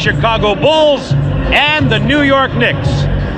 Chicago Bulls and the New York Knicks.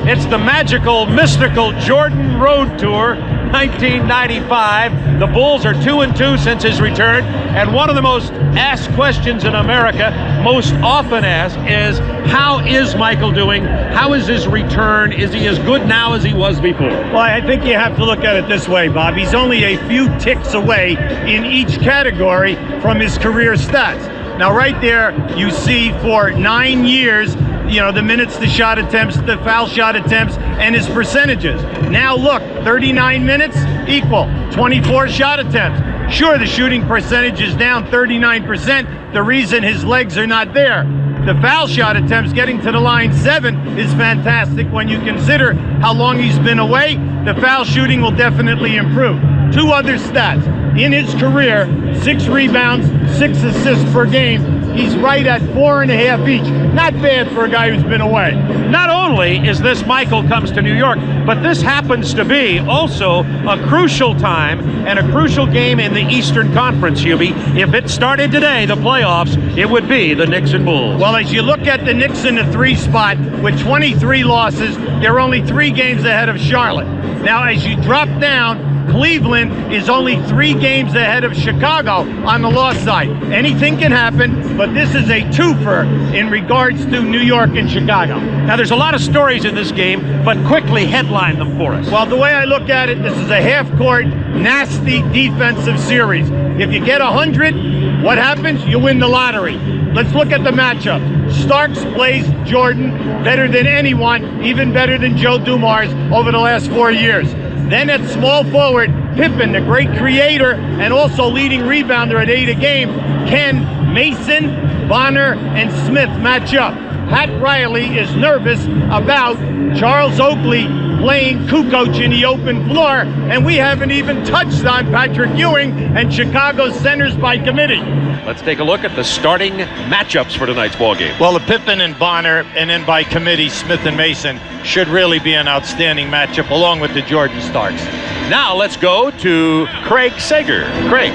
It's the magical, mystical Jordan Road Tour 1995. The Bulls are 2-2 since his return, and one of the most asked questions in America, most often asked, is how is Michael doing? How is his return? Is he as good now as he was before? Well, I think you have to look at it this way, Bob. He's only a few ticks away in each category from his career stats. Now, right there, you see for 9 years, you know, the minutes, the shot attempts, the foul shot attempts, and his percentages. Now look, 39 minutes equal 24 shot attempts. Sure, the shooting percentage is down 39%. The reason his legs are not there. The foul shot attempts, getting to the line 7, is fantastic when you consider how long he's been away. The foul shooting will definitely improve. 2 other stats. In his career, 6 rebounds, 6 assists per game. He's right at 4.5 each. Not bad for a guy who's been away. Not only is this Michael comes to New York, but this happens to be also a crucial time and a crucial game in the Eastern Conference, Hubie. If it started today, the playoffs, it would be the Knicks and Bulls. Well, as you look at the Knicks in the 3 spot with 23 losses, they're only 3 games ahead of Charlotte. Now, as you drop down, Cleveland is only 3 games ahead of Chicago on the loss side. Anything can happen, but this is a twofer in regards to New York and Chicago. Now, there's a lot of stories in this game, but quickly headline them for us. Well, the way I look at it, this is a half-court, nasty defensive series. If you get 100, what happens? You win the lottery. Let's look at the matchup. Starks plays Jordan better than anyone, even better than Joe Dumars over the last 4 years. Then at small forward, Pippen, the great creator and also leading rebounder at 8 a game, can Mason, Bonner, and Smith match up? Pat Riley is nervous about Charles Oakley playing Kukoc in the open floor, and we haven't even touched on Patrick Ewing and Chicago's centers by committee. Let's take a look at the starting matchups for tonight's ballgame. Well, the Pippen and Bonner, and then by committee, Smith and Mason, should really be an outstanding matchup, along with the Jordan Starks. Now let's go to Craig Sager. Craig.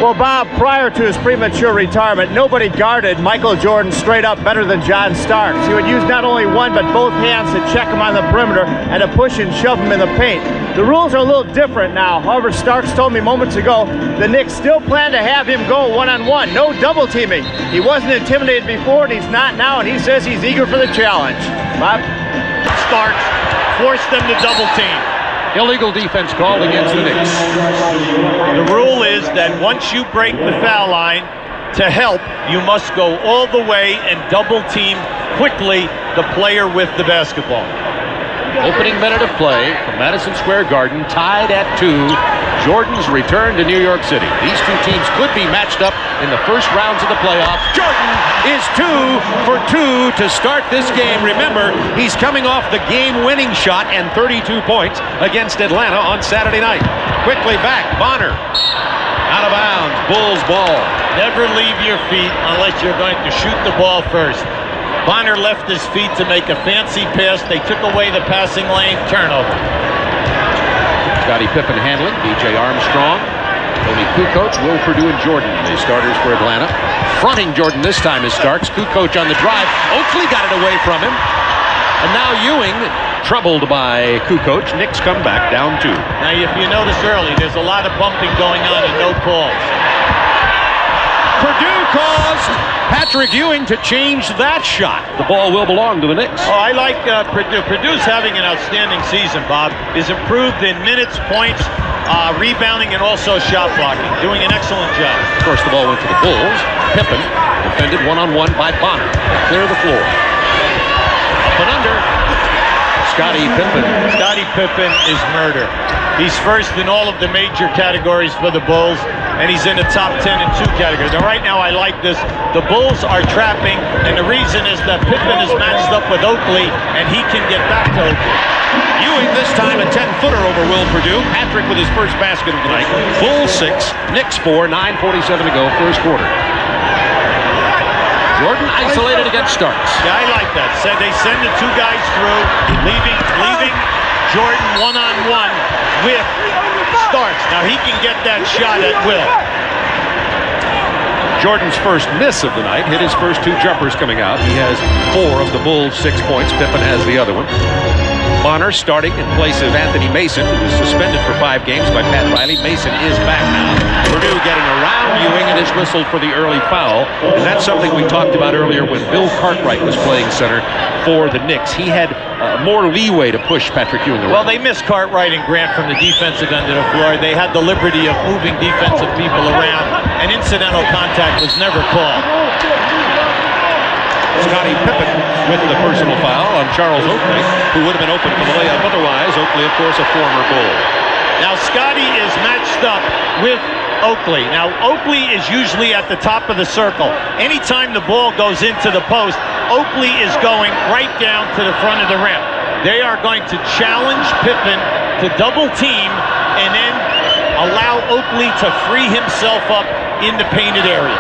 Well, Bob, prior to his premature retirement, nobody guarded Michael Jordan straight up better than John Starks. He would use not only one, but both hands to check him on the perimeter and to push and shove him in the paint. The rules are a little different now. However, Starks told me moments ago the Knicks still plan to have him go one-on-one. No double teaming. He wasn't intimidated before, and he's not now, and he says he's eager for the challenge. Bob? Starks forced them to double team. Illegal defense called against the Knicks. The rule is that once you break the foul line, to help, you must go all the way and double team quickly the player with the basketball. Opening minute of play from Madison Square Garden, tied at 2. Jordan's return to New York City. These 2 teams could be matched up in the first rounds of the playoffs. Jordan is 2 for 2 to start this game. Remember, he's coming off the game-winning shot and 32 points against Atlanta on Saturday night. Quickly back, Bonner. Out of bounds, Bulls ball. Never leave your feet unless you're going to shoot the ball first. Bonner left his feet to make a fancy pass. They took away the passing lane, turnover. Scottie Pippen handling, B.J. Armstrong, Tony Kukoc, Will Perdue, and Jordan, the starters for Atlanta. Fronting Jordan this time is Starks. Kukoc on the drive. Oakley got it away from him. And now Ewing, troubled by Kukoc. Knicks come back down 2. Now, if you notice early, there's a lot of bumping going on and no calls. Perdue caused Patrick Ewing to change that shot. The ball will belong to the Knicks. Oh, I like Perdue. Purdue's having an outstanding season, Bob. Is improved in minutes, points, rebounding, and also shot blocking. Doing an excellent job. Of course, the ball went to the Bulls. Pippen defended one-on-one by Bonner. They clear the floor. Up and under. Scottie Pippen. Scottie Pippen is murder. He's first in all of the major categories for the Bulls, and he's in the top 10 in 2 categories. And right now, I like this. The Bulls are trapping, and the reason is that Pippen is matched up with Oakley, and he can get back to Oakley. Ewing this time a 10-footer over Will Perdue. Patrick with his first basket of the night. Bulls 6, Knicks 4, 9:47 to go, first quarter. Jordan isolated against Starks. Yeah, I like that. They send the 2 guys through, leaving Jordan one-on-one with Starks. Now he can get that shot at will. Jordan's first miss of the night, hit his first 2 jumpers coming out. He has 4 of the Bulls' 6 points. Pippen has the other one. Bonner starting in place of Anthony Mason, who was suspended for 5 games by Pat Riley. Mason is back now. Purdue getting around Ewing and is whistled for the early foul. And that's something we talked about earlier when Bill Cartwright was playing center for the Knicks. He had more leeway to push Patrick Ewing around. Well, they missed Cartwright and Grant from the defensive end of the floor. They had the liberty of moving defensive people around, and incidental contact was never called. Scottie Pippen with the personal foul on Charles Oakley, who would have been open for the layup otherwise. Oakley, of course, a former Bull. Now, Scottie is matched up with Oakley. Now, Oakley is usually at the top of the circle. Anytime the ball goes into the post, Oakley is going right down to the front of the rim. They are going to challenge Pippen to double team and then allow Oakley to free himself up in the painted area.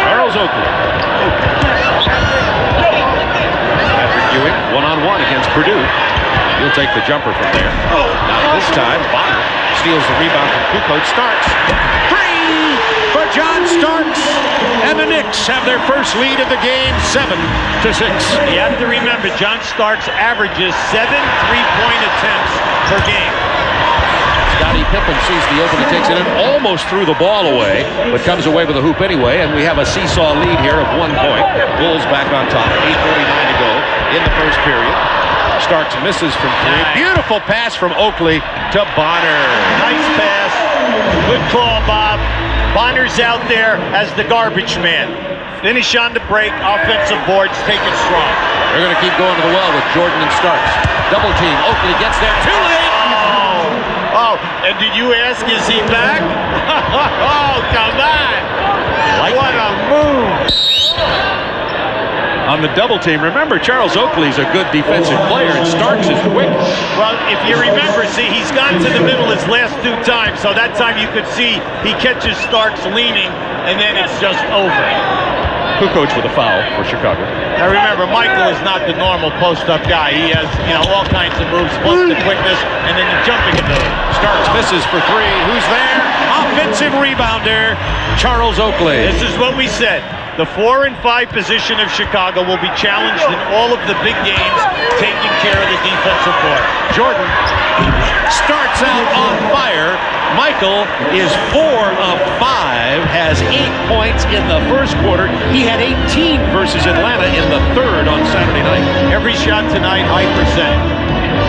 Charles Oakley. Patrick Ewing, one-on-one against Purdue. He'll take the jumper from there. Now this time, Bonner steals the rebound from Kukoc. Starks. 3 for John Starks. And the Knicks have their first lead of the game, 7-6. You have to remember, John Starks averages 7 3-point attempts per game. Scottie Pippen sees the open and takes it in, almost threw the ball away, but comes away with a hoop anyway, and we have a seesaw lead here of 1 point. Bulls back on top. 8:49 to go in the first period. Starks misses from 3. Beautiful pass from Oakley to Bonner. Nice pass. Good call, Bob. Bonner's out there as the garbage man. Finish on the break. Offensive boards, take it strong. They're going to keep going to the well with Jordan and Starks. Double team. Oakley gets there. Too late. Oh, and did you ask, is he back? Oh, come on. What a move. On the double team, remember, Charles Oakley's a good defensive player, and Starks is quick. Well, if you remember, see, he's gone to the middle his last 2 times, so that time you could see he catches Starks leaning, and then it's just over. Kukoc with a foul for Chicago. Now remember, Michael is not the normal post-up guy. He has, all kinds of moves, plus the quickness, and then the jumping ability. Starks misses for 3. Who's there? Offensive rebounder, Charles Oakley. This is what we said. The 4 and 5 position of Chicago will be challenged in all of the big games, taking care of the defensive board. Jordan starts out on fire. Michael is 4 of 5, has 8 points in the first quarter. He had 18 versus Atlanta in the third on Saturday night. Every shot tonight, high percent.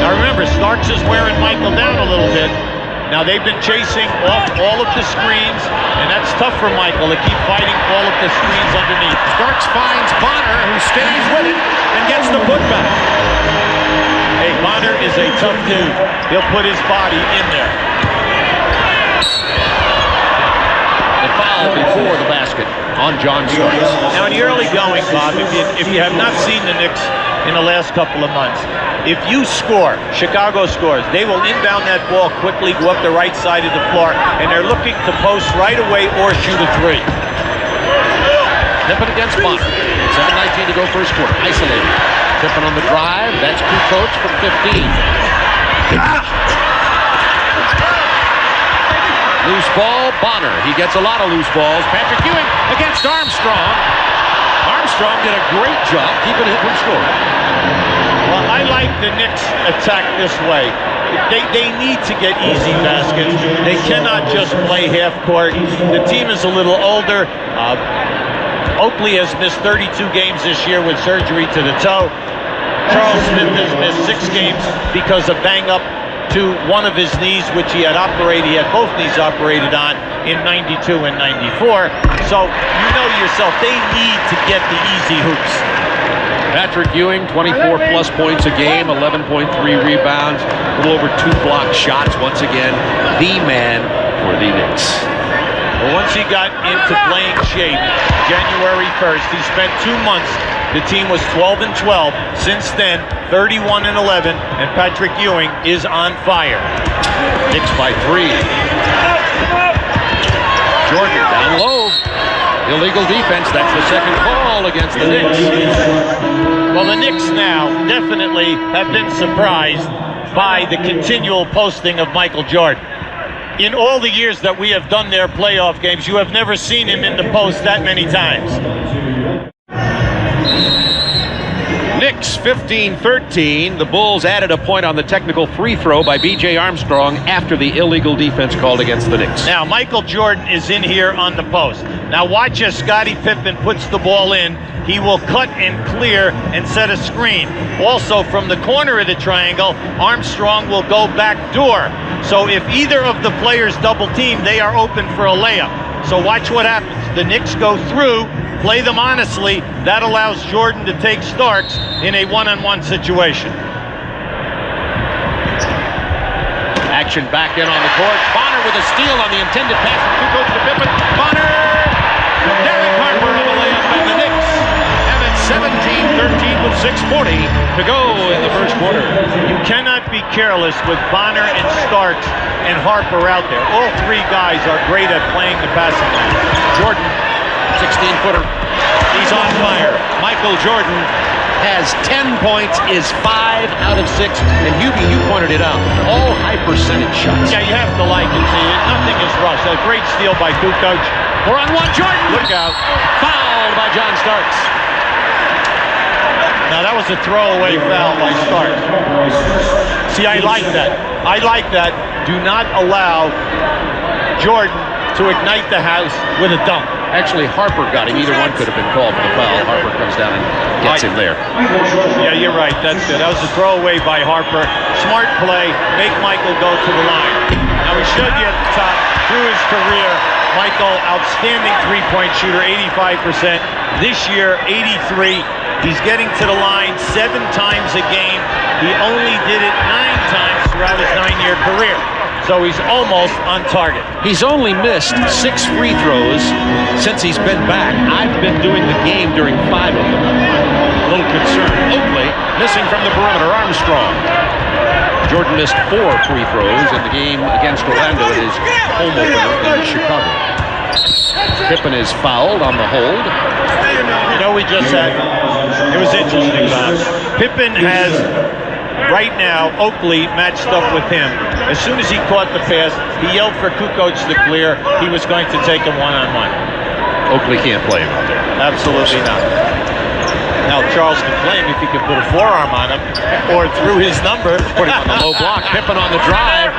Now remember, Starks is wearing Michael down a little bit. Now they've been chasing off all of the screens, and that's tough for Michael to keep fighting all of the screens underneath. Starks finds Bonner, who stays with it and gets the putback. Hey, Bonner is a tough dude. He'll put his body in there. The foul before the basket on John Starks. Now in the early going, Bob, if you have not seen the Knicks in the last couple of months, if you score, Chicago scores, they will inbound that ball quickly, go up the right side of the floor, and they're looking to post right away or shoot a 3. Pippen against Bonner. 7:19 to go first quarter. Isolated. Pippen on the drive. That's Kukoc from 15. Loose ball, Bonner. He gets a lot of loose balls. Patrick Ewing against Armstrong. Armstrong did a great job keeping him from scoring. Well, I like the Knicks attack this way. They need to get easy baskets. They cannot just play half court. The team is a little older. Oakley has missed 32 games this year with surgery to the toe. Charles Smith has missed 6 games because of bang up to one of his knees, which he had operated. He had both knees operated on in 92 and 94. So you know yourself, they need to get the easy hoops. Patrick Ewing, 24-plus points a game, 11.3 rebounds, a little over 2 blocked shots. Once again, the man for the Knicks. Well, once he got into playing shape, January 1st, he spent 2 months. The team was 12 and 12. Since then, 31 and 11, and Patrick Ewing is on fire. Knicks by 3. Jordan down low. Illegal defense. That's the second call against the Knicks. Well, the Knicks now definitely have been surprised by the continual posting of Michael Jordan. In all the years that we have done their playoff games, you have never seen him in the post that many times. Knicks 15-13. The Bulls added a point on the technical free throw by B.J. Armstrong after the illegal defense called against the Knicks. Now, Michael Jordan is in here on the post. Now, watch as Scottie Pippen puts the ball in. He will cut and clear and set a screen. Also, from the corner of the triangle, Armstrong will go back door. So if either of the players double team, they are open for a layup. So watch what happens. The Knicks go through, play them honestly. That allows Jordan to take Starks in a one-on-one situation. Action back in on the court. Bonner with a steal on the intended pass from Kukoc to Pippen. Bonner! Derek Harper on the layup, and the Knicks have it 17-13 with 6:40 to go in the first quarter. You cannot be careless with Bonner and Starks and Harper out there. All three guys are great at playing the passing lane. Jordan, 16-footer. He's on fire. Michael Jordan has 10 points, is 5 out of 6. And Hubie, you pointed it out. All high percentage shots. Yeah, you have to like it. See, nothing is rushed. A great steal by Kukoc. 4-on-1, Jordan. Look out. Fouled by John Starks. Now that was a throwaway foul by Starks. See, I like that. I like that. Do not allow Jordan to ignite the house with a dunk. Actually, Harper got him. Either one could have been called for the foul. Harper comes down and gets him there. Yeah, you're right. That's good. That was a throwaway by Harper. Smart play. Make Michael go to the line. Now, we showed you at the top, through his career, Michael, outstanding three-point shooter, 85%. This year, 83. He's getting to the line 7 times a game. He only did it 9 times throughout his 9-year career. So he's almost on target. He's only missed 6 free throws since he's been back. I've been doing the game during 5 of them. A little concerned. Oakley missing from the perimeter. Armstrong. Jordan missed 4 free throws in the game against Orlando at his home opener in Chicago. Pippen is fouled on the hold. You know, we just had, it was interesting, Bob. Pippen has, right now, Oakley matched up with him. As soon as he caught the pass, he yelled for Kukoc to clear. He was going to take him one-on-one. Oakley can't play him out there. Absolutely not. Now, Charles can play him if he can put a forearm on him or through his number. Put him on the low block. Pippen on the drive.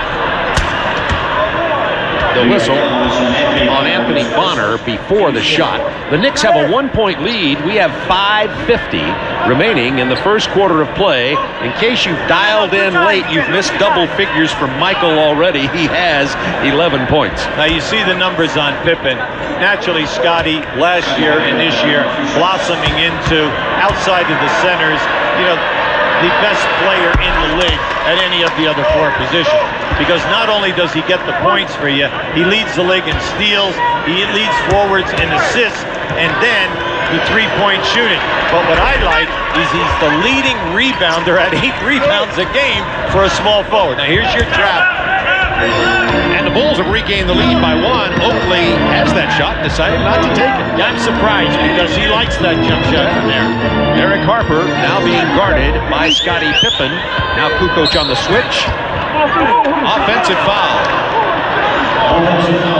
The whistle on Anthony Bonner before the shot. The Knicks have a 1-point lead. We have 5:50 remaining in the first quarter of play. In case you've dialed in late, you've missed double figures from Michael already. He has 11 points. Now you see the numbers on Pippen. Naturally, Scotty last year and this year blossoming into outside of the centers, you know, the best player in the league at any of the other 4 positions. Because not only does he get the points for you, he leads the league in steals, he leads forwards in assists, and then the three-point shooting. But what I like is he's the leading rebounder at 8 rebounds a game for a small forward. Now here's your trap. And the Bulls have regained the lead by 1. Oakley has that shot and decided not to take it. I'm surprised because he likes that jump shot from there. Eric Harper now being guarded by Scottie Pippen. Now Kukoc on the switch. Offensive foul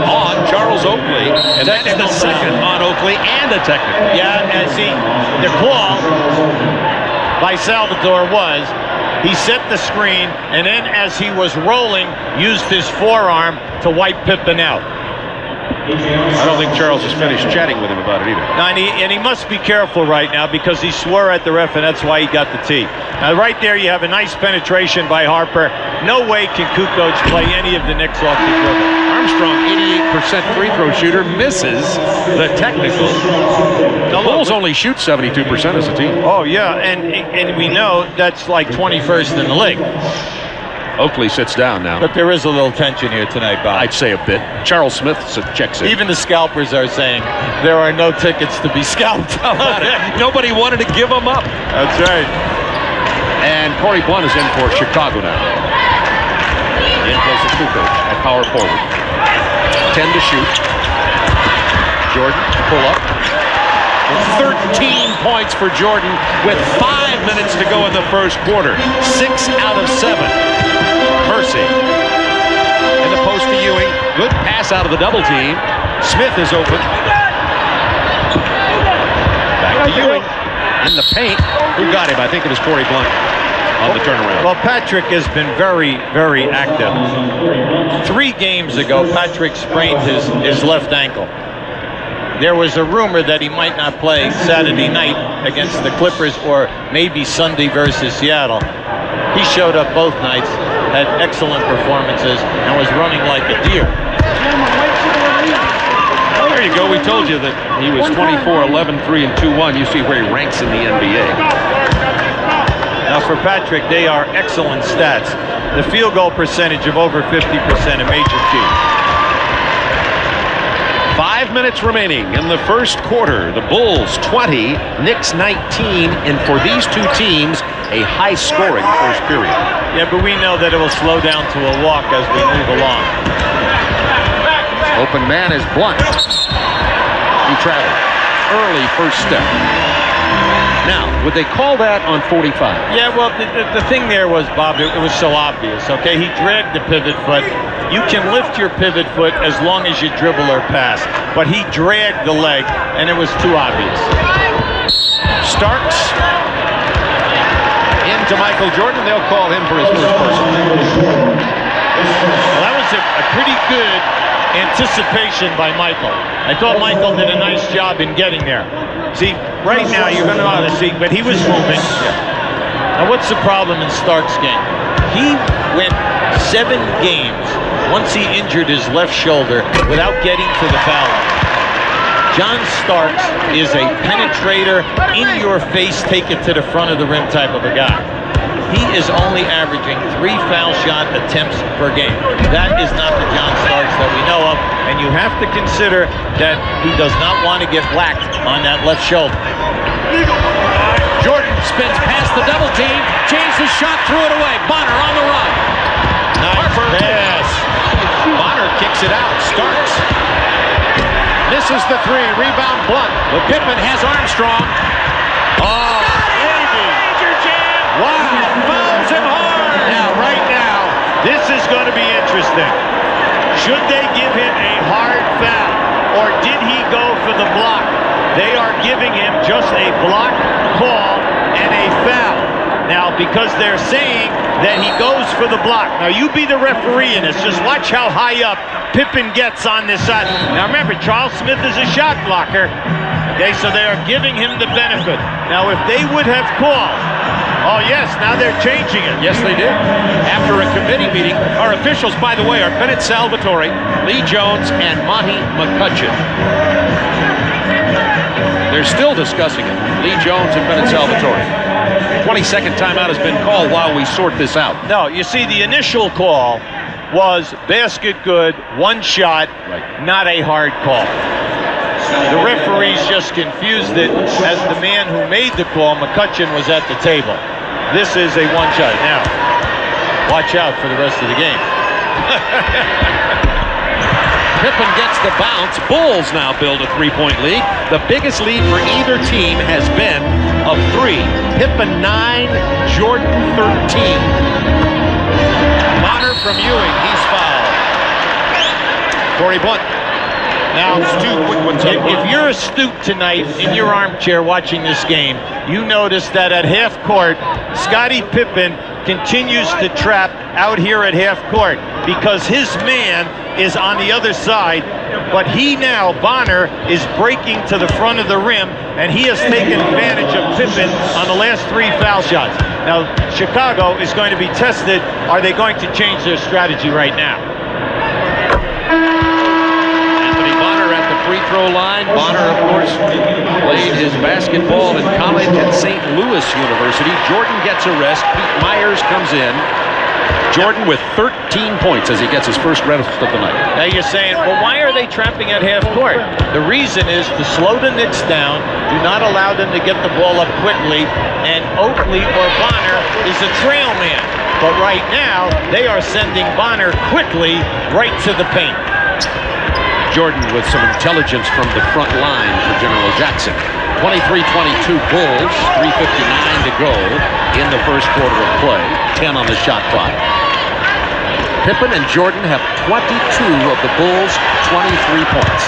on Charles Oakley. And that's the second on Oakley and a technical. Yeah, and see, the call by Salvador was he set the screen, and then as he was rolling, used his forearm to wipe Pippen out. I don't think Charles has finished chatting with him about it either. Now, and he must be careful right now because he swore at the ref, and that's why he got the tee. Now, right there, you have a nice penetration by Harper. No way can Kukoc play any of the Knicks off the dribble. Armstrong, 88% free throw shooter, misses the technical. The Bulls only shoot 72% as a team. Oh, yeah, and we know that's like 21st in the league. Oakley sits down now. But there is a little tension here tonight, Bob. I'd say a bit. Charles Smith checks in. Even the scalpers are saying there are no tickets to be scalped. Nobody wanted to give them up. That's right. And Corey Blunt is in for Chicago now. In place of Kukoc at power forward. 10 to shoot. Jordan, pull up. 13 points for Jordan with 5 minutes to go in the first quarter. 6 out of 7. Mercy in the post to Ewing. Good pass out of the double team. Smith is open. Back to Ewing. In the paint. Who got him? I think it was Corey Blunt on the turnaround. Well, Patrick has been very, very active. 3 games ago, Patrick sprained his left ankle. There was a rumor that he might not play Saturday night against the Clippers or maybe Sunday versus Seattle. He showed up both nights, had excellent performances, and was running like a deer. There you go. We told you that he was 24, 11, 3, and 2-1. You see where he ranks in the NBA. Now for Patrick, they are excellent stats. The field goal percentage of over 50%, a major key. 5 minutes remaining in the first quarter. The Bulls 20, Knicks 19, and for these two teams, a high-scoring first period. Yeah, but we know that it will slow down to a walk as we move along. Open man is Blunt. He traveled. Early first step. Now, would they call that on 45? Yeah, well, the thing there was, Bob, it was so obvious, okay? He dragged the pivot foot. You can lift your pivot foot as long as you dribble or pass, but he dragged the leg, and it was too obvious. Starks into Michael Jordan. They'll call him for his first personal. Well, that was a pretty good anticipation by Michael. I thought Michael did a nice job in getting there. See, right now you're going to see, but he was moving. Now, what's the problem in Stark's game? He went 7 games once he injured his left shoulder without getting to the foul line. John Starks is a penetrator, in your face, take it to the front of the rim type of a guy. He is only averaging 3 foul shot attempts per game. That is not the John Starks that we know of, and you have to consider that he does not want to get whacked on that left shoulder. Jordan spins past the double team, changed his shot, threw it away. Bonner on the run. Nice pass. Bonner kicks it out. Starks misses the 3. Rebound Blunt. But Pippen has Armstrong. Oh, Baby. wow. Fouls him hard. Now, right now, this is going to be interesting. Should they give him a hard foul, or did he go for the block? They are giving him just a block call and a foul. Now, because they're saying that he goes for the block. Now, you be the referee in this. Just watch how high up Pippen gets on this side. Now, remember, Charles Smith is a shot blocker. Okay, so they are giving him the benefit. Now, if they would have called, oh, yes, now they're changing it. Yes, they did. After a committee meeting, our officials, by the way, are Bennett Salvatore, Lee Jones, and Monty McCutcheon. They're still discussing it. Lee Jones and Bennett Salvatore. 22nd timeout has been called while we sort this out. No, you see, the initial call was basket good, 1 shot, not a hard call. The referees just confused it as the man who made the call, McCutcheon, was at the table. This is a 1 shot. Now, watch out for the rest of the game. Pippen gets the bounce. Bulls now build a 3-point lead. The biggest lead for either team has been of 3. Pippen 9, Jordan 13. Bonner from Ewing. He's fouled. Corey Blunt. Now, it's 2 quick ones. If you're astute tonight in your armchair watching this game, you notice that at half court, Scottie Pippen continues to trap out here at half court because his man is on the other side, but he now, Bonner, is breaking to the front of the rim, and he has taken advantage of Pippen on the last 3 foul shots. Now, Chicago is going to be tested. Are they going to change their strategy right now? Free throw line. Bonner, of course, played his basketball in college at St. Louis University. Jordan gets a rest. Pete Myers comes in. Jordan with 13 points as he gets his first rest of the night. Now you're saying, well, why are they trapping at half court? The reason is to slow the Knicks down, do not allow them to get the ball up quickly, and Oakley or Bonner is a trail man. But right now, they are sending Bonner quickly right to the paint. Jordan with some intelligence from the front line for General Jackson. 23-22 Bulls, 3:59 to go in the first quarter of play. 10 on the shot clock. Pippen and Jordan have 22 of the Bulls' 23 points.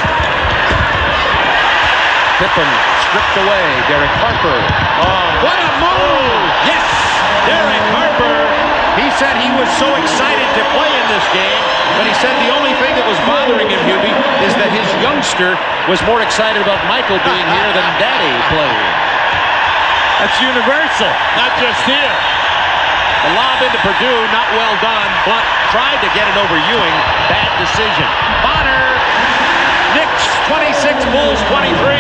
Pippen stripped away. Derek Harper. What a move! Yes! Derek Harper. He said he was so excited to play in this game, but he said the only thing that was bothering him, Hubie, is that his youngster was more excited about Michael being here than Daddy playing. That's universal, not just here. The lob into Purdue, not well done. Blunt tried to get it over Ewing. Bad decision. Bonner. Knicks 26, Bulls 23.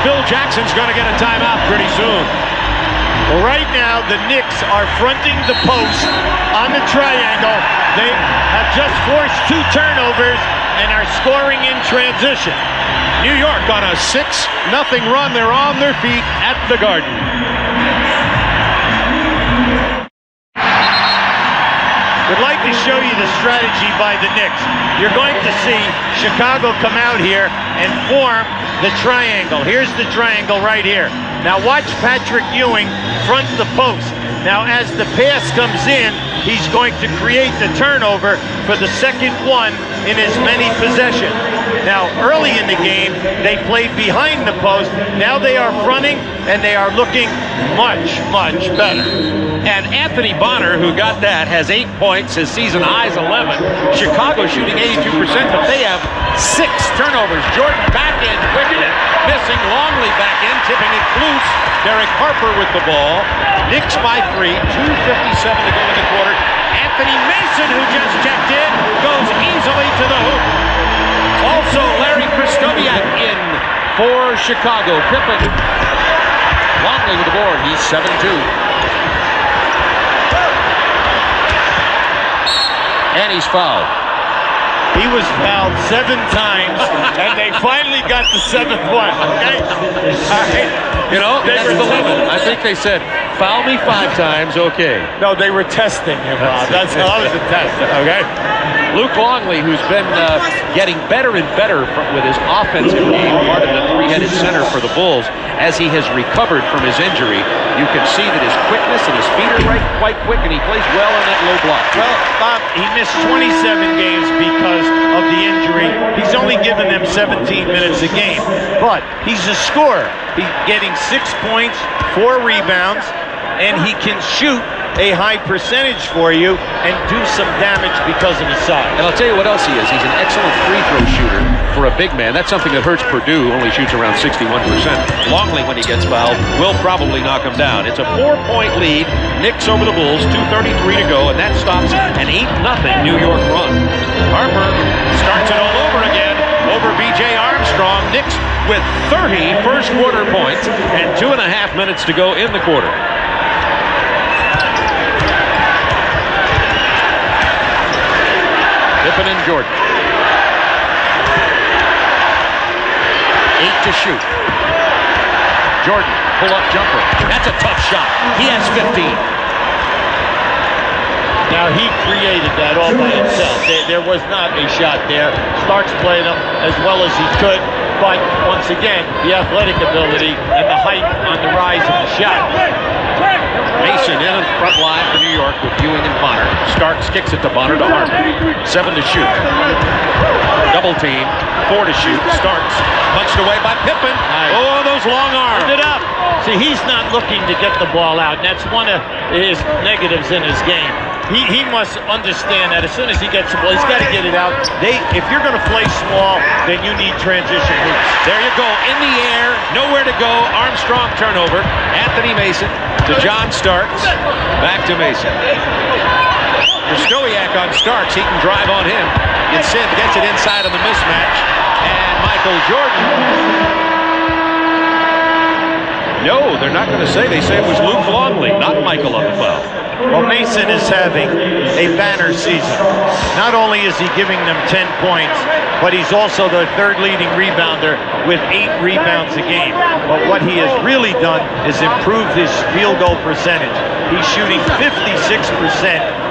Phil Jackson's going to get a timeout pretty soon. Well, right now, the Knicks are fronting the post on the triangle. They have just forced 2 turnovers and are scoring in transition. New York on a 6-0 run. They're on their feet at the Garden. Would like to show you the strategy by the Knicks. You're going to see Chicago come out here and form the triangle. Here's the triangle right here. Now watch Patrick Ewing front the post. Now as the pass comes in, he's going to create the turnover for the second one in as many possessions. Now early in the game, they played behind the post. Now they are fronting and they are looking much, much better. And Anthony Bonner, who got that, has 8 points. His season high is 11. Chicago shooting 82%, but they have 6 turnovers. Jordan back in, quickly missing. Longley back in, tipping it loose. Derek Harper with the ball. Knicks by 3. 2:57 to go in the quarter. Anthony Mason, who just checked in, goes easily to the hoop. Also, Larry Krystkowiak in for Chicago. Pippen. Longley with the board. He's 7-2. And he's fouled. He was fouled 7 times, and they finally got the 7th one, okay? All right. You know, that's the limit. I think they said, foul me 5 times, okay. No, they were testing him, Bob. That was a test, okay? Luke Longley, who's been getting better and better with his offensive game, part of the 3-headed center for the Bulls, as he has recovered from his injury. You can see that his quickness and his feet are quite quick, and he plays well on that low block. Well, Bob, he missed 27 games because of the injury. He's only given them 17 minutes a game, but he's a scorer. He's getting 6 points, 4 rebounds, and he can shoot a high percentage for you and do some damage because of his size. And I'll tell you what else he is. He's an excellent free throw shooter for a big man. That's something that hurts Purdue, only shoots around 61%. Longley, when he gets fouled, will probably knock him down. It's a 4-point lead. Knicks over the Bulls, 2:33 to go, and that stops an 8-0 New York run. Harper starts it all over again over B.J. Armstrong. Knicks with 30 first quarter points and 2.5 minutes to go in the quarter. Pippen and Jordan. 8 to shoot. Jordan, pull-up jumper. That's a tough shot. He has 15. Now, he created that all by himself. There was not a shot there. Starks played him as well as he could, but once again, the athletic ability and the height on the rise of the shot. Mason in the front line for New York with Ewing and Bonner. Starks kicks it to Bonner to Harper. 7 to shoot. Double team. 4 to shoot. Starks punched away by Pippen. Oh, those long arms. It up. See, he's not looking to get the ball out, and that's one of his negatives in his game. He must understand that as soon as he gets the ball, he's got to get it out. If you're going to play small, then you need transition hoops. There you go, in the air, nowhere to go. Armstrong turnover. Anthony Mason to John Starks. Back to Mason. Krystkowiak on Starks. He can drive on him. Instead, gets it inside on the mismatch. And Michael Jordan. No, they're not going to say. They say it was Luke Longley, not Michael on the foul. Well, Mason is having a banner season. Not only is he giving them 10 points, but he's also the 3rd leading rebounder with 8 rebounds a game. But what he has really done is improved his field goal percentage. He's shooting 56%.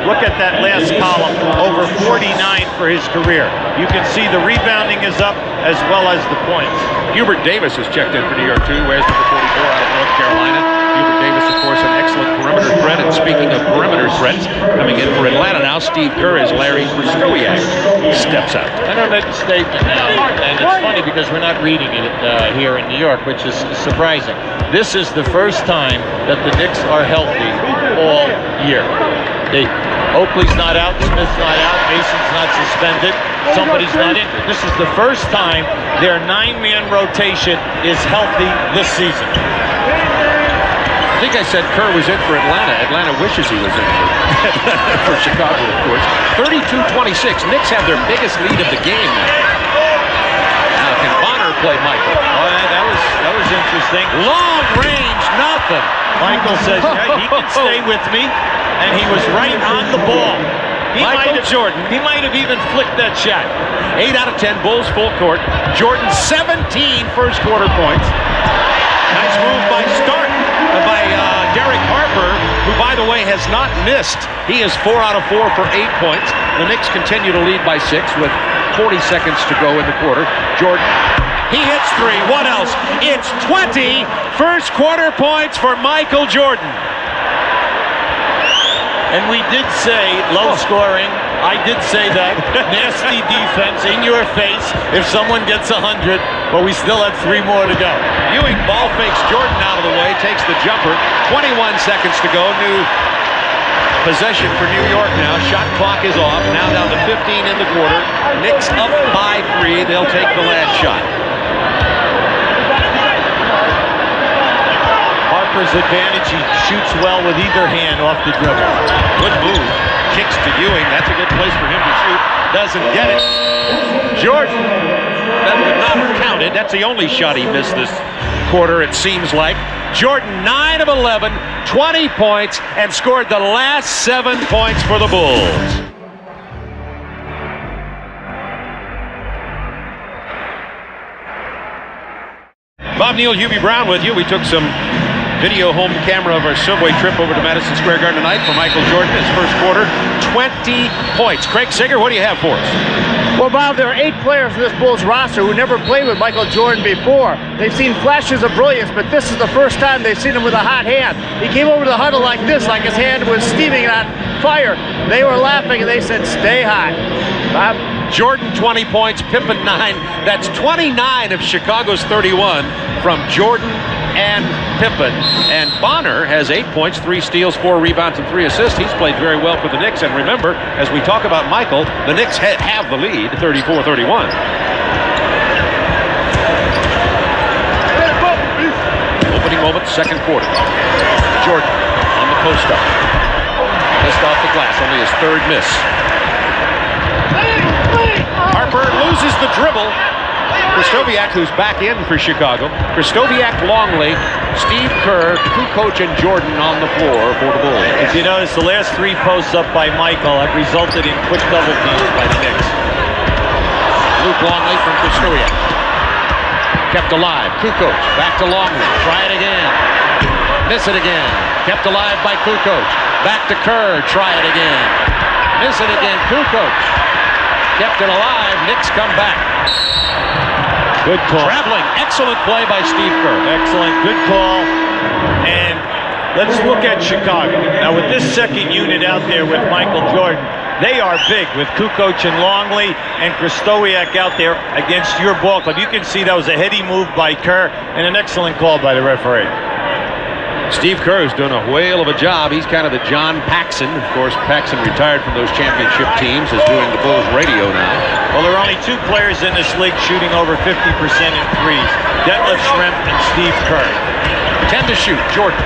Look at that last column, over 49 for his career. You can see the rebounding is up as well as the points. Hubert Davis has checked in for New York, too. Wears number 44 out of North Carolina. Hubert Davis, of course, an excellent perimeter threat. And speaking of perimeter threats, coming in for Atlanta now, Steve Kerr as Larry Krystkowiak steps out. I'm going to make a statement now, and it's funny because we're not reading it here in New York, which is surprising. This is the first time that the Knicks are healthy all year. Oakley's not out, Smith's not out, Mason's not suspended, somebody's not injured. This is the first time their 9-man rotation is healthy this season. I think I said Kerr was in for Atlanta. Atlanta wishes he was in for Chicago, of course. 32-26. Knicks have their biggest lead of the game now. Now can Bonner play Michael? Oh, that was interesting. Long range, nothing. Michael says, yeah, he can stay with me, and he was right on the ball. Michael Jordan. He might have even flicked that shot. 8 out of 10 Bulls full court. Jordan 17 first quarter points. Nice move by Stark, by Derek Harper, who, by the way, has not missed. He is 4 out of 4 for 8 points. The Knicks continue to lead by 6 with 40 seconds to go in the quarter. Jordan, he hits 3. What else? It's 20 first quarter points for Michael Jordan. And we did say low scoring. I did say that. Nasty defense in your face if someone gets 100, but we still have 3 more to go. Ewing ball fakes Jordan out of the way, takes the jumper. 21 seconds to go. New possession for New York now. Shot clock is off. Now down to 15 in the quarter. Knicks up by 3. They'll take the last shot. Harper's advantage. He shoots well with either hand off the dribble. Good move. Kicks to Ewing. That's a good place for him to shoot. Doesn't get it. Jordan. That would not have counted. That's the only shot he missed this quarter, it seems like. Jordan, 9 of 11, 20 points, and scored the last 7 points for the Bulls. Bob Neal, Hubie Brown with you. We took some video home camera of our subway trip over to Madison Square Garden tonight for Michael Jordan, his first quarter. 20 points. Craig Sager, what do you have for us? Well, Bob, there are 8 players in this Bulls roster who never played with Michael Jordan before. They've seen flashes of brilliance, but this is the first time they've seen him with a hot hand. He came over to the huddle like this, like his hand was steaming on fire. They were laughing, and they said, stay hot. Bob? Jordan, 20 points, Pippen, 9. That's 29 of Chicago's 31 from Jordan and Pippen. And Bonner has 8 points, 3 steals, 4 rebounds, and 3 assists. He's played very well for the Knicks. And remember, as we talk about Michael, the Knicks have the lead, 34-31. Opening moment, second quarter. Jordan on the post-up. Missed off the glass, only his 3rd miss. Harper loses the dribble. Krystkowiak, who's back in for Chicago. Krystkowiak, Longley, Steve Kerr, Kukoc, and Jordan on the floor for the Bulls. If you notice, the last 3 posts up by Michael have resulted in quick double teams by the Knicks. Luke Longley from Krystkowiak. Kept alive. Kukoc, back to Longley. Try it again. Miss it again. Kept alive by Kukoc. Back to Kerr. Try it again. Miss it again. Kukoc. Kept it alive. Knicks come back. Good call. Traveling. Excellent play by Steve Kerr. Excellent. Good call. And let's look at Chicago. Now, with this second unit out there with Michael Jordan, they are big with Kukoc and Longley and Krystkowiak out there against your ball club. You can see that was a heady move by Kerr and an excellent call by the referee. Steve Kerr's done a whale of a job. He's kind of the John Paxson. Of course, Paxson retired from those championship teams, is doing the Bulls radio now. Well, there are only 2 players in this league shooting over 50% in threes. Detlef Schrempf and Steve Kerr. 10 to shoot. Jordan.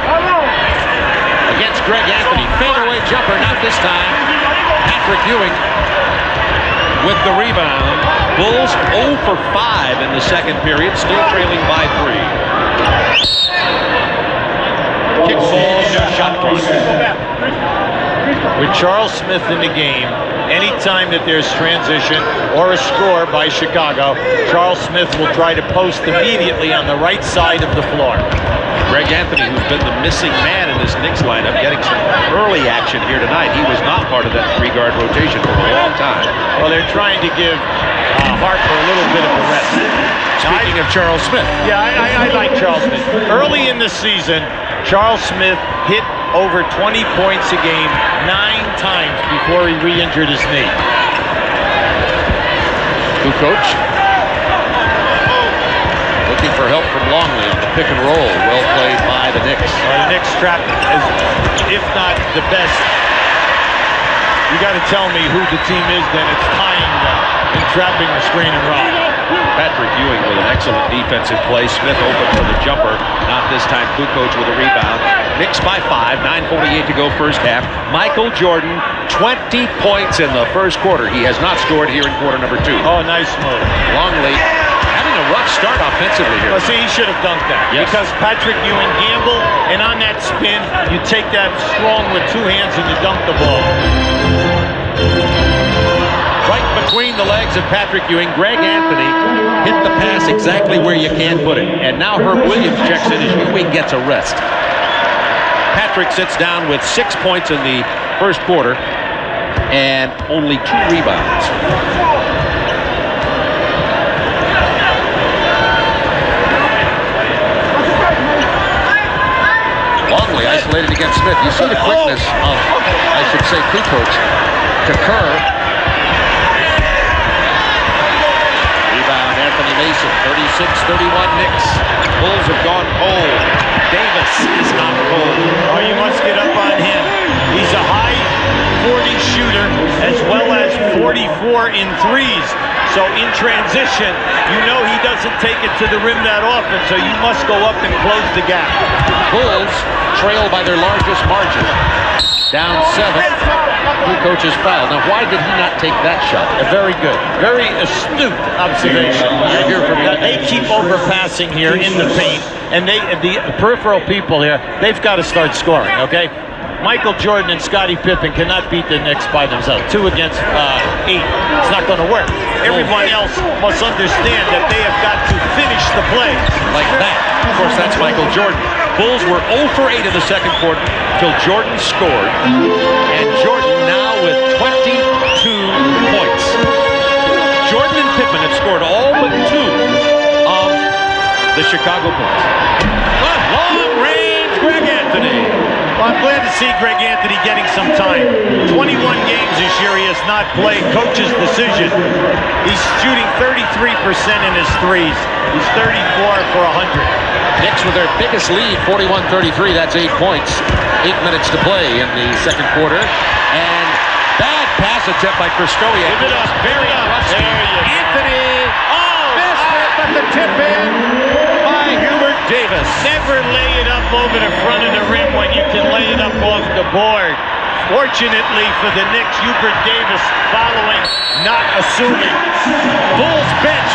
Against Greg Anthony. Fadeaway jumper, not this time. Patrick Ewing with the rebound. Bulls 0 for 5 in the second period, still trailing by 3. Kick ball, shot clock. With Charles Smith in the game, anytime that there's transition or a score by Chicago, Charles Smith will try to post immediately on the right side of the floor. Greg Anthony, who's been the missing man in this Knicks lineup, getting some early action here tonight. He was not part of that 3-guard rotation for a long time. Well, they're trying to give Harper a little bit of a rest. Speaking of Charles Smith. Yeah, I like Charles Smith. Early in the season, Charles Smith hit over 20 points a game 9 times before he re-injured his knee. Kukoc looking for help from Longley on the pick and roll. Well played by the Knicks. The Knicks trap is, if not the best. You got to tell me who the team is, then it's tying them and trapping the screen and roll. Patrick Ewing with an excellent defensive play. Smith open for the jumper. Not this time. Kukoc with a rebound. Knicks by 5. 9:48 to go first half. Michael Jordan, 20 points in the first quarter. He has not scored here in quarter number 2. Oh, nice move. Longley having a rough start offensively here. Well, see, he should have dunked that. Yes. Because Patrick Ewing gambled, and on that spin, you take that strong with 2 hands and you dunk the ball. Right between the legs of Patrick Ewing, Greg Anthony hit the pass exactly where you can put it. And now Herb Williams checks in as Ewing gets a rest. Patrick sits down with 6 points in the first quarter and only 2 rebounds. Longley isolated against Smith. You see the quickness of, I should say, Kukoc to Kerr. Rebound, Anthony Mason, 36-31 Knicks. Bulls have gone cold. Davis is not cold. Oh, you must get up on him. He's a high 40 shooter as well as 44 in threes. So in transition, you know he doesn't take it to the rim that often, so you must go up and close the gap. Bulls trail by their largest margin. Down 7. Kukoc is fouled. Now, why did he not take that shot? Very good. Very astute observation. You're here for me. They keep overpassing here in the paint, and the peripheral people here, they've got to start scoring, okay? Michael Jordan and Scottie Pippen cannot beat the Knicks by themselves. 2 against 8. It's not going to work. Everyone else must understand that they have got to finish the play. Like that. Of course, that's Michael Jordan. Bulls were 0 for 8 in the second quarter till Jordan scored. And Jordan now with 22 points. Jordan and Pippen have scored all but 2 of the Chicago Bulls. Long range, Greg Anthony. Well, I'm glad to see Greg Anthony getting some time. 21 games this year he has not played. Coach's decision. He's shooting 33% in his threes. He's 34 for 100. Knicks with their biggest lead, 41-33. That's 8 points. 8 minutes to play in the second quarter. And bad pass attempt by Kristoia. Give it up. Very up. There you go. Anthony. Oh! Missed it, but the tip in by Hubert Davis. Never lay it up over the front of the rim when you can lay it up off the board. Fortunately for the Knicks, Hubert Davis following, not assuming. Bulls bench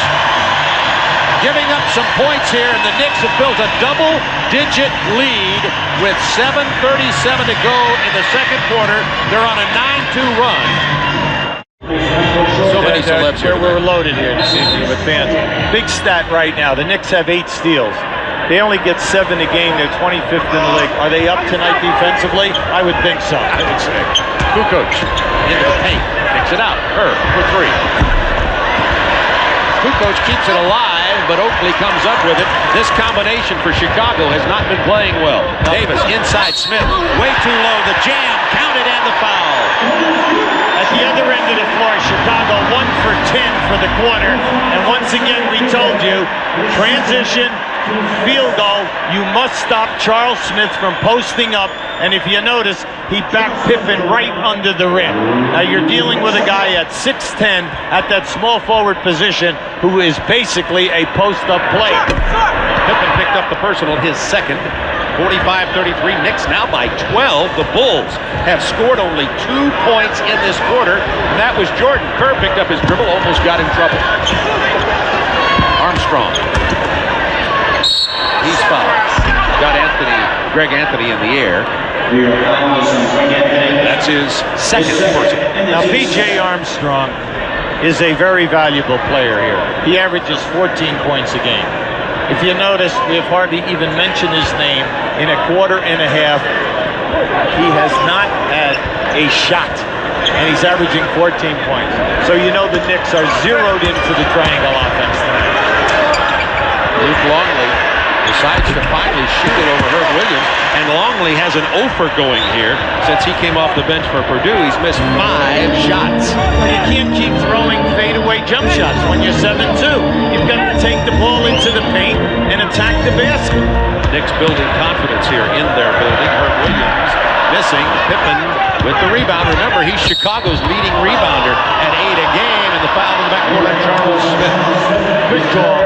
giving up some points here, and the Knicks have built a double-digit lead with 7:37 to go in the second quarter. They're on a 9-2 run. So many celebs here. We're loaded here this evening with fans. Big stat right now. The Knicks have 8 steals. They only get 7 a game. They're 25th in the league. Are they up tonight defensively? I would think so. I would say. Kukoc into the paint. Picks it out. Kerr for 3. Kukoc keeps it alive, but Oakley comes up with it. This combination for Chicago has not been playing well. Davis inside Smith. Way too low. The jam. Counted and the foul. At the other end of the floor, Chicago 1 for 10 for the quarter. And once again, we told you, transition, field goal, you must stop Charles Smith from posting up. And if you notice, he backed Pippen right under the rim. Now you're dealing with a guy at 6'10", at that small forward position, who is basically a post-up play. Pippen picked up the personal, his second. 45-33, Knicks now by 12. The Bulls have scored only 2 points in this quarter, and that was Jordan. Kerr picked up his dribble, almost got in trouble. Armstrong. He's fouled. Got Greg Anthony in the air. That's his second personal. Now, P.J. Armstrong is a very valuable player here. He averages 14 points a game. If you notice, we have hardly even mentioned his name in a quarter and a half. He has not had a shot, and he's averaging 14 points. So you know the Knicks are zeroed into the triangle offense tonight. Luke Longley decides to finally shoot it over Herb Williams. And Longley has an offer going here since he came off the bench for Purdue. He's missed 5 shots. You can't keep throwing fadeaway jump shots when you're 7-2. You've got to take the ball into the paint and attack the basket. Knicks building confidence here in their building. Herb Williams missing. Pippen with the rebound. Remember, he's Chicago's leading rebounder at 8 a game, and the foul in the backcourt on Charles Smith. Good call.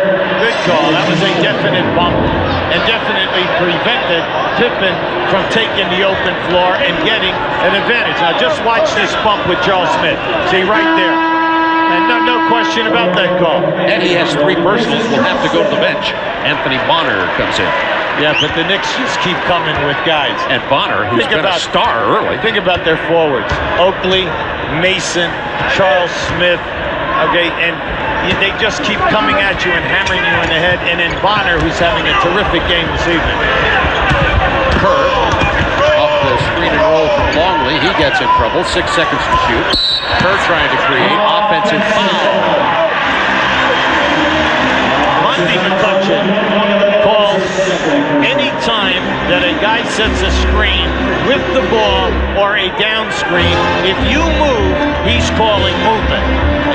Good call. That was a definite bump and definitely prevented Pippen from taking the open floor and getting an advantage. Now just watch this bump with Charles Smith. See right there. And no question about that call. And he has 3 personals. Will have to go to the bench. Anthony Bonner comes in. Yeah, but the Knicks just keep coming with guys. And Bonner, who's been a star early. Think about their forwards. Oakley, Mason, Charles Smith. Okay, and they just keep coming at you and hammering you in the head. And then Bonner, who's having a terrific game this evening. Kerr off the screen and roll from Longley. He gets in trouble. 6 seconds to shoot. Kerr trying to create offensive foul. Monty McCutcheon calls any time that a guy sets a screen with the ball or a down screen. If you move, he's calling movement.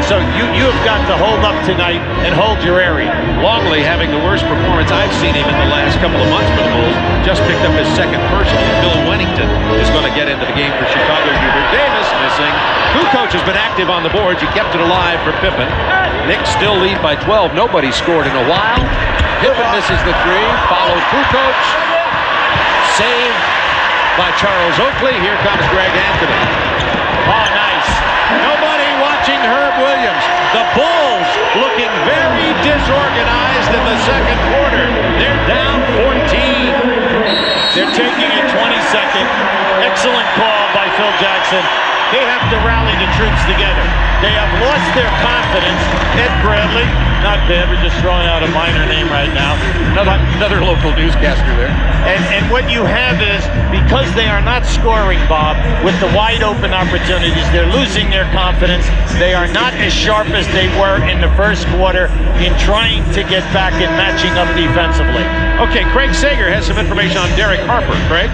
So you have got to hold up tonight and hold your area. Longley having the worst performance I've seen him in the last couple of months for the Bulls. Just picked up his 2nd personal. Bill Wennington is going to get into the game for Chicago. Hubert Davis missing. Kukoc has been active on the boards. He kept it alive for Pippen. Knicks still lead by 12. Nobody scored in a while. Pippen misses the 3. Followed Kukoc. Saved by Charles Oakley. Here comes Greg Anthony. Oh, nice. Nobody watching Herb Williams. The Bulls looking very disorganized in the 2nd quarter. They're down 14. They're taking a 20-second. Excellent call by Phil Jackson. They have to rally the troops together. They have lost their confidence. Ed Bradley, not bad. We're just throwing out a minor name right now. Another local newscaster there. And what you have is, because they are not scoring, Bob, with the wide open opportunities, they're losing their confidence. They are not as sharp as they were in the 1st quarter in trying to get back and matching up defensively. Okay, Craig Sager has some information on Derek Harper. Craig?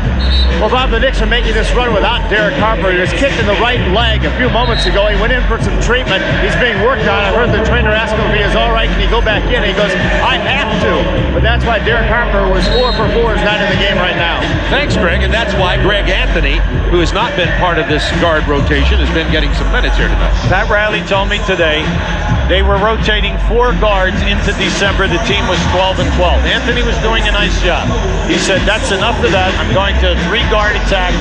Well, Bob, the Knicks are making this run without Derek Harper. He was kicked in the right leg a few moments ago. He went in for some treatment. He's being worked on. I heard the trainer ask him if he is all right. Can he go back in? He goes, I have to. But that's why Derek Harper was 4 for 4 is not in the game right now. Thanks, Greg. And that's why Greg Anthony, who has not been part of this guard rotation, has been getting some minutes here tonight. Pat Riley told me today they were rotating 4 guards into December. The team was 12 and 12. Anthony was doing a nice job. He said, that's enough of that. I'm going to a 3-guard attack,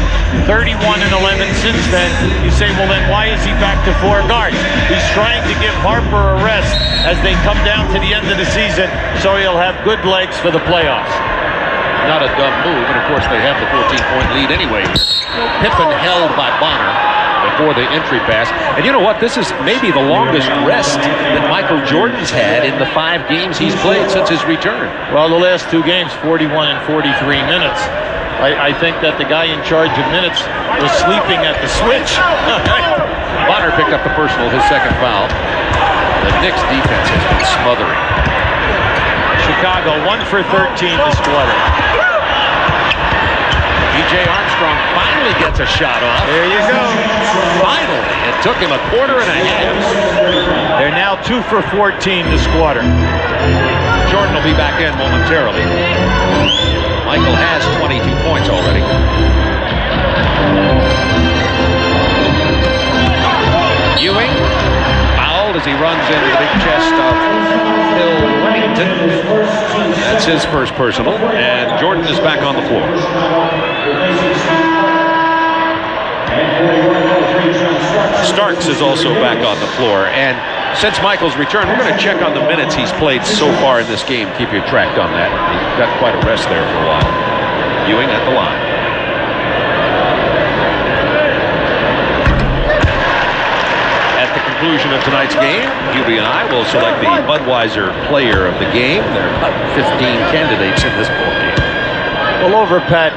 31 and 11 since then. You say, well, then why is he back to 4 guards? He's trying to give Harper a rest as they come down to the end of the season, so he'll have good legs for the playoffs. Not a dumb move, and of course they have the 14-point lead anyway. Pippen held by Bonner before the entry pass. And you know what? This is maybe the longest rest that Michael Jordan's had in the 5 games he's played since his return. Well, the last 2 games, 41 and 43 minutes. I think that the guy in charge of minutes was sleeping at the switch. Bonner picked up the personal, his 2nd foul. The Knicks defense has been smothering. Chicago 1 for 13 this quarter. B.J. Armstrong finally gets a shot off. There you go. Finally. It took him a quarter and a half. They're now 2 for 14 this quarter. Jordan will be back in momentarily. Michael has 22 points already. Ewing fouled as he runs into the big chest of Bill Wennington. That's his first personal, and Jordan is back on the floor. Starks is also back on the floor, and since Michael's return, we're going to check on the minutes he's played so far in this game. Keep you tracked on that. He got quite a rest there for a while. Ewing at the line. At the conclusion of tonight's game, Hubie and I will select the Budweiser player of the game. There are about 15 candidates in this ball game. Well, over Pat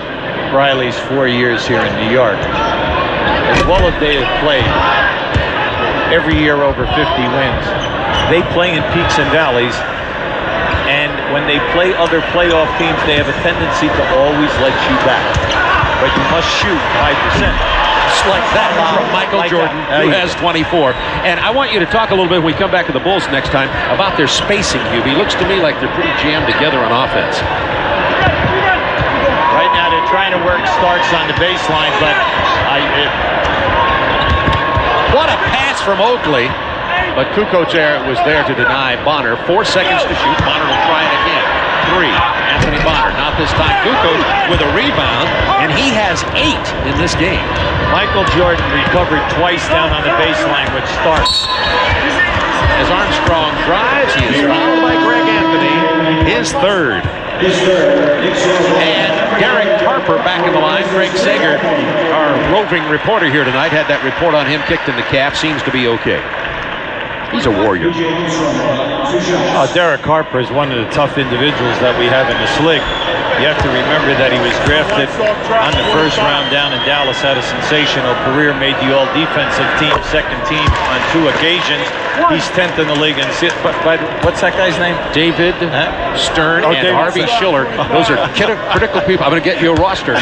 Riley's 4 years here in New York, as well as they have played every year over 50 wins, they play in peaks and valleys, and when they play other playoff teams, they have a tendency to always let you back. But you must shoot 5%. Just like that from Michael Jordan, who has 24. And I want you to talk a little bit when we come back to the Bulls next time about their spacing, Hubie. Looks to me like they're pretty jammed together on offense. Right now they're trying to work Starks on the baseline, but what a pass from Oakley. But Kukoc was there to deny Bonner. 4 seconds to shoot. Bonner will try it again. 3. Anthony Bonner. Not this time. Kukoc with a rebound, and he has 8 in this game. Michael Jordan recovered twice down on the baseline with Starks. As Armstrong drives, he is fouled by Greg Anthony. His third. And Derek Harper back in the line. Greg Sager, our roving reporter here tonight, had that report on him kicked in the calf. Seems to be okay. He's a warrior. Derek Harper is one of the tough individuals that we have in this league. You have to remember that he was drafted on the first round down in Dallas, had a sensational career, made the all-defensive team, second team on 2 occasions. He's 10th in the league. And what's that guy's name? David Stern and David Harvey Schiller. Those are critical people. I'm going to get you a roster.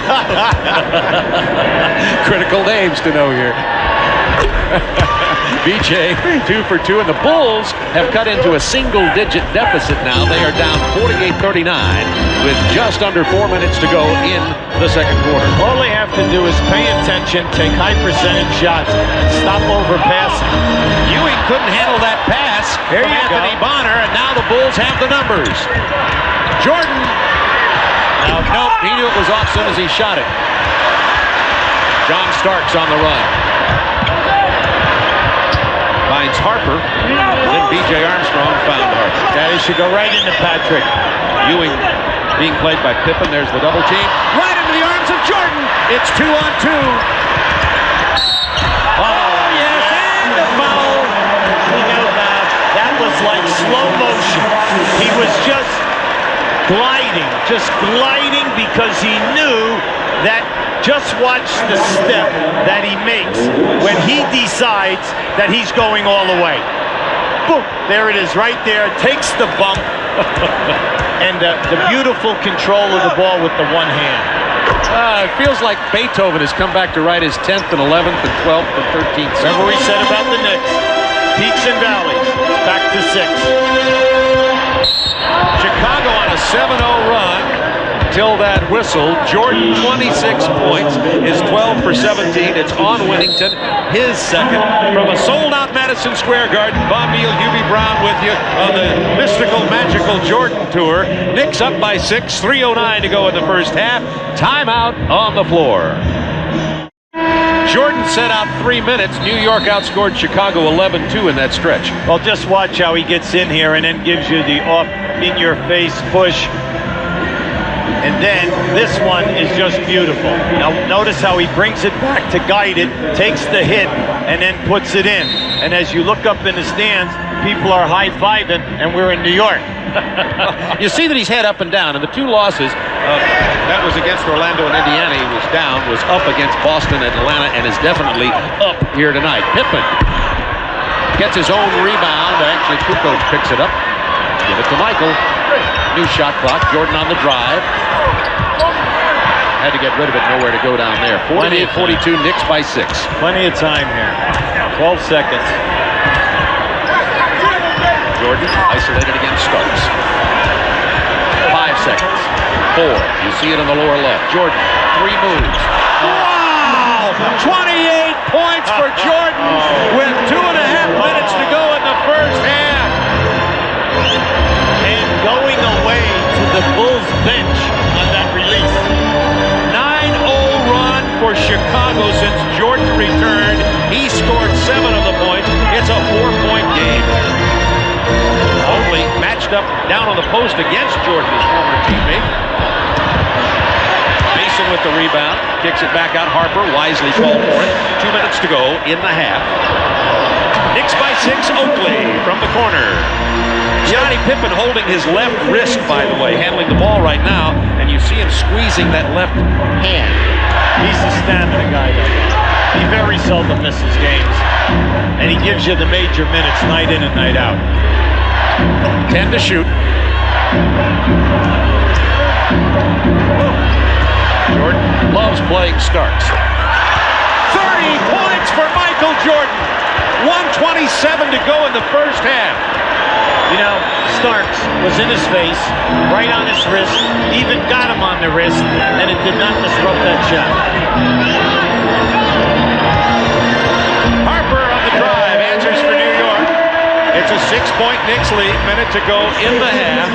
Critical names to know here. BJ 2 for 2, and the Bulls have cut into a single-digit deficit now. They are down 48-39 with just under 4 minutes to go in the second quarter. all they have to do is pay attention, take high-percentage shots, and stop overpassing. Ewing couldn't handle that pass from Anthony Bonner, and now the Bulls have the numbers. Jordan. Nope, he knew it was off as soon as he shot it. John Starks on the run. Finds Harper, and then B.J. Armstrong found Harper. That should go right into Patrick. Ewing being played by Pippen. There's the double team. Right into the arms of Jordan. It's 2-on-2. Oh, yes, and the foul. You know, that was like slow motion. He was just gliding because he knew that. Just watch the step that he makes when he decides that he's going all the way. Boom! There it is right there. Takes the bump. And the beautiful control of the ball with the one hand. It feels like Beethoven has come back to write his 10th and 11th and 12th and 13th. Remember we said about the Knicks. Peaks and valleys. It's back to 6. Chicago on a 7-0 run. Till that whistle, Jordan 26 points, is 12 for 17. It's on Winnington, his second. From a sold-out Madison Square Garden, Bob Neal, Hubie Brown with you on the mystical, magical Jordan Tour. Knicks up by 6, 3:09 to go in the first half. Timeout on the floor. Jordan set out 3 minutes. New York outscored Chicago 11-2 in that stretch. Well, just watch how he gets in here and then gives you the in-your-face push. And then this one is just beautiful. Now notice how he brings it back to guide it, takes the hit, and then puts it in. And as you look up in the stands, people are high-fiving, and we're in New York. You see that he's head up and down, and the 2 losses, that was against Orlando and Indiana. He was down, was up against Boston and Atlanta, and is definitely up here tonight. Pippen gets his own rebound. Actually, Kukoc picks it up. Give it to Michael. New shot clock. Jordan on the drive. Had to get rid of it. Nowhere to go down there. 48-42. Knicks by 6. Plenty of time here. 12 seconds. Jordan isolated against Starks. 5 seconds. 4. You see it on the lower left. Jordan, 3 moves. Wow! 28 points for Jordan with 2.5 minutes to go in the first half. And going away to the Bulls bench on that release. 9-0 run for Chicago since Jordan returned. He scored 7 of the points. It's a 4-point game. Only matched up down on the post against Jordan, his former teammate. Mason with the rebound. Kicks it back out. Harper wisely called for it. 2 minutes to go in the half. Knicks by 6. Oakley from the corner. Scottie Pippen holding his left wrist, by the way, handling the ball right now, and you see him squeezing that left hand. He's a stamina guy, though. He very seldom misses games, and he gives you the major minutes night in and night out. 10 to shoot. Jordan loves playing Starks. 30 points for Michael Jordan. 1:27 to go in the first half. You know, Starks was in his face, right on his wrist, even got him on the wrist, and it did not disrupt that shot. Harper on the drive, answers for New York. It's a 6-point Knicks lead, minute to go in the half.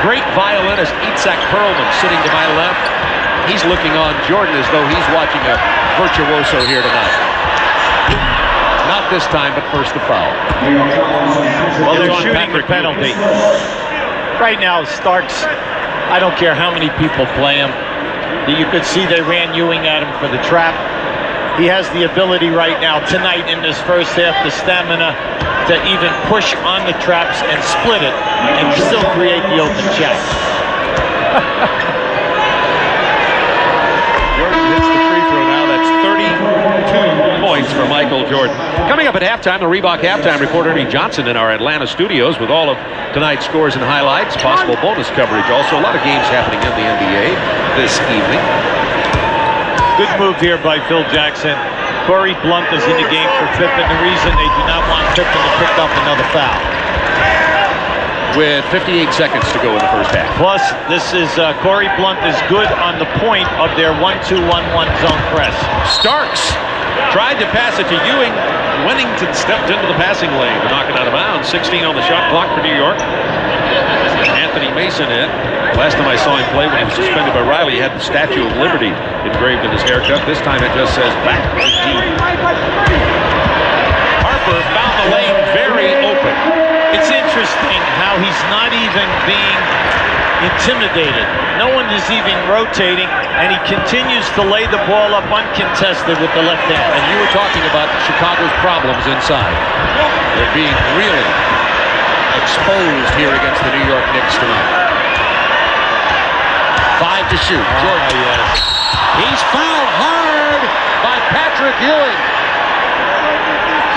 Great violinist Itzhak Perlman sitting to my left. He's looking on Jordan as though he's watching a virtuoso here tonight. Not this time, but first the foul. Well, they're shooting the penalty. Right now, Starks, I don't care how many people play him. You could see they ran Ewing at him for the trap. He has the ability right now, tonight in this first half, the stamina to even push on the traps and split it and still create the open shot. Jordan hits the free throw now. That's 32 points for Michael Jordan. Coming up at halftime, the Reebok Halftime Report, Ernie Johnson in our Atlanta studios with all of tonight's scores and highlights, possible bonus coverage. Also, a lot of games happening in the NBA this evening. Good move here by Phil Jackson. Corey Blunt is in the game for Pippen. The reason they do not want Pippen to pick up another foul. With 58 seconds to go in the first half. Plus, this is Corey Blunt is good on the point of their 1-2-1-1 zone press. Starks tried to pass it to Ewing. Wennington stepped into the passing lane to knock it out of bounds. 16 on the shot clock for New York. Anthony Mason in. Last time I saw him play when he was suspended by Riley, he had the Statue of Liberty engraved in his haircut. This time it just says back 18. Harper found the lane very open. It's interesting how he's not even being intimidated. No one is even rotating, and he continues to lay the ball up uncontested with the left hand. And you were talking about Chicago's problems inside. They're being really exposed here against the New York Knicks tonight. 5 to shoot. Jordan. Yes. He's fouled hard by Patrick Ewing.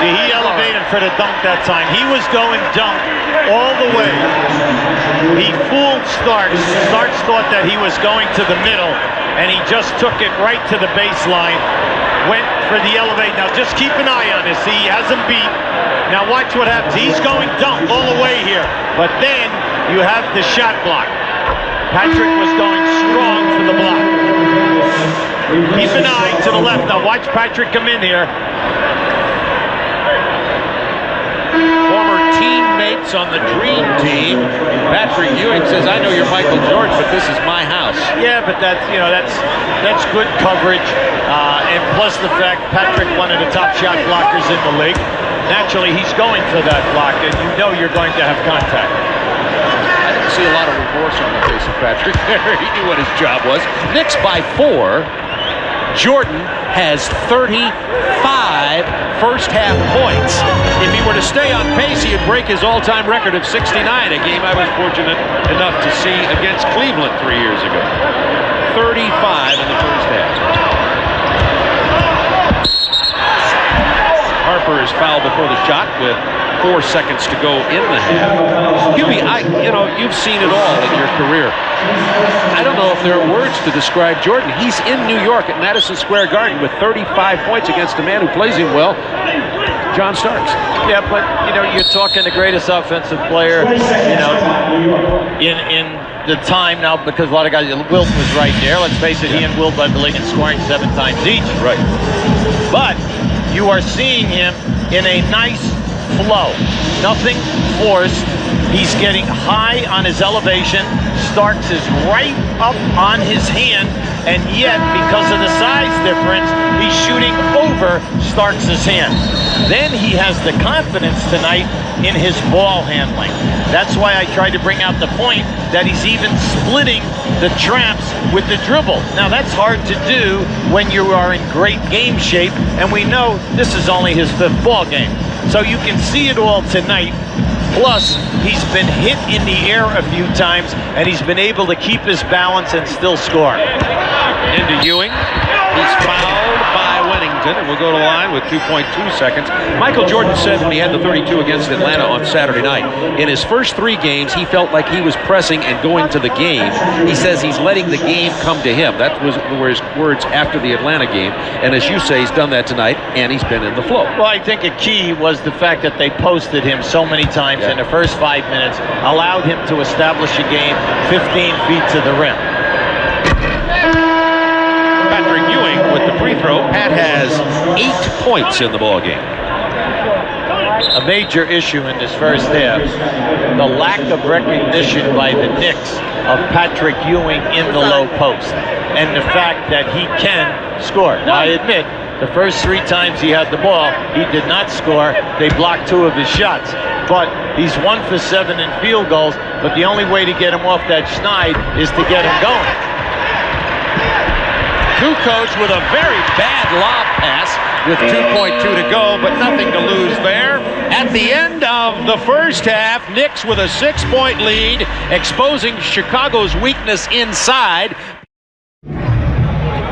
See, he elevated for the dunk that time. He was going dunk all the way. He fooled Starks. Starks thought that he was going to the middle, and he just took it right to the baseline. Went for the elevate. Now, just keep an eye on this. He has him beat. Now, watch what happens. He's going dunk all the way here. But then you have the shot block. Patrick was going strong for the block. Keep an eye to the left. Now, watch Patrick come in here. Former teammates on the Dream Team. Patrick Ewing says, I know you're Michael Jordan, but this is my house. Yeah, but that's good coverage. And plus the fact Patrick, one of the top shot blockers in the league. Naturally, he's going for that block, and you know you're going to have contact. I didn't see a lot of remorse on the face of Patrick there. He knew what his job was. Knicks by 4. Jordan has 35 first half points. If he were to stay on pace, he would break his all-time record of 69, a game I was fortunate enough to see against Cleveland 3 years ago. 35 in the first half. Harper is fouled before the shot with 4 seconds to go in the half. Hubie, you've seen it all in your career. I don't know if there are words to describe Jordan. He's in New York at Madison Square Garden with 35 points against a man who plays him well, John Starks. Yeah, but you're talking the greatest offensive player, in the time now, because a lot of guys, Wilt was right there. Let's face it, he and Wilt led the league in scoring 7 times each. Right. But you are seeing him in a nice flow. Nothing forced. He's getting high on his elevation. Starks is right up on his hand, and yet, because of the size difference, he's shooting over Starks' hand. Then he has the confidence tonight in his ball handling. That's why I tried to bring out the point that he's even splitting the traps with the dribble. Now, that's hard to do when you are in great game shape, and we know this is only his 5th ball game. So you can see it all tonight. Plus, he's been hit in the air a few times, and he's been able to keep his balance and still score. Into Ewing. He's fouled by Wennington. and we'll go to the line with 2.2 seconds. Michael Jordan said when he had the 32 against Atlanta on Saturday night, in his first 3 games, he felt like he was pressing and going to the game. He says he's letting the game come to him. That were his words after the Atlanta game. And as you say, he's done that tonight, and he's been in the flow. Well, I think a key was the fact that they posted him so many times in the first 5 minutes, allowed him to establish a game 15 feet to the rim. Patrick Ewing with the free throw. Pat has 8 points in the ball game. A major issue in this first half, the lack of recognition by the Knicks of Patrick Ewing in the low post, and the fact that he can score. Now, I admit, the first 3 times he had the ball, he did not score. They blocked 2 of his shots. But he's 1 for 7 in field goals, but the only way to get him off that schneid is to get him going. Kukoc with a very bad lob pass with 2.2 to go, but nothing to lose there. At the end of the first half, Knicks with a 6-point lead, exposing Chicago's weakness inside.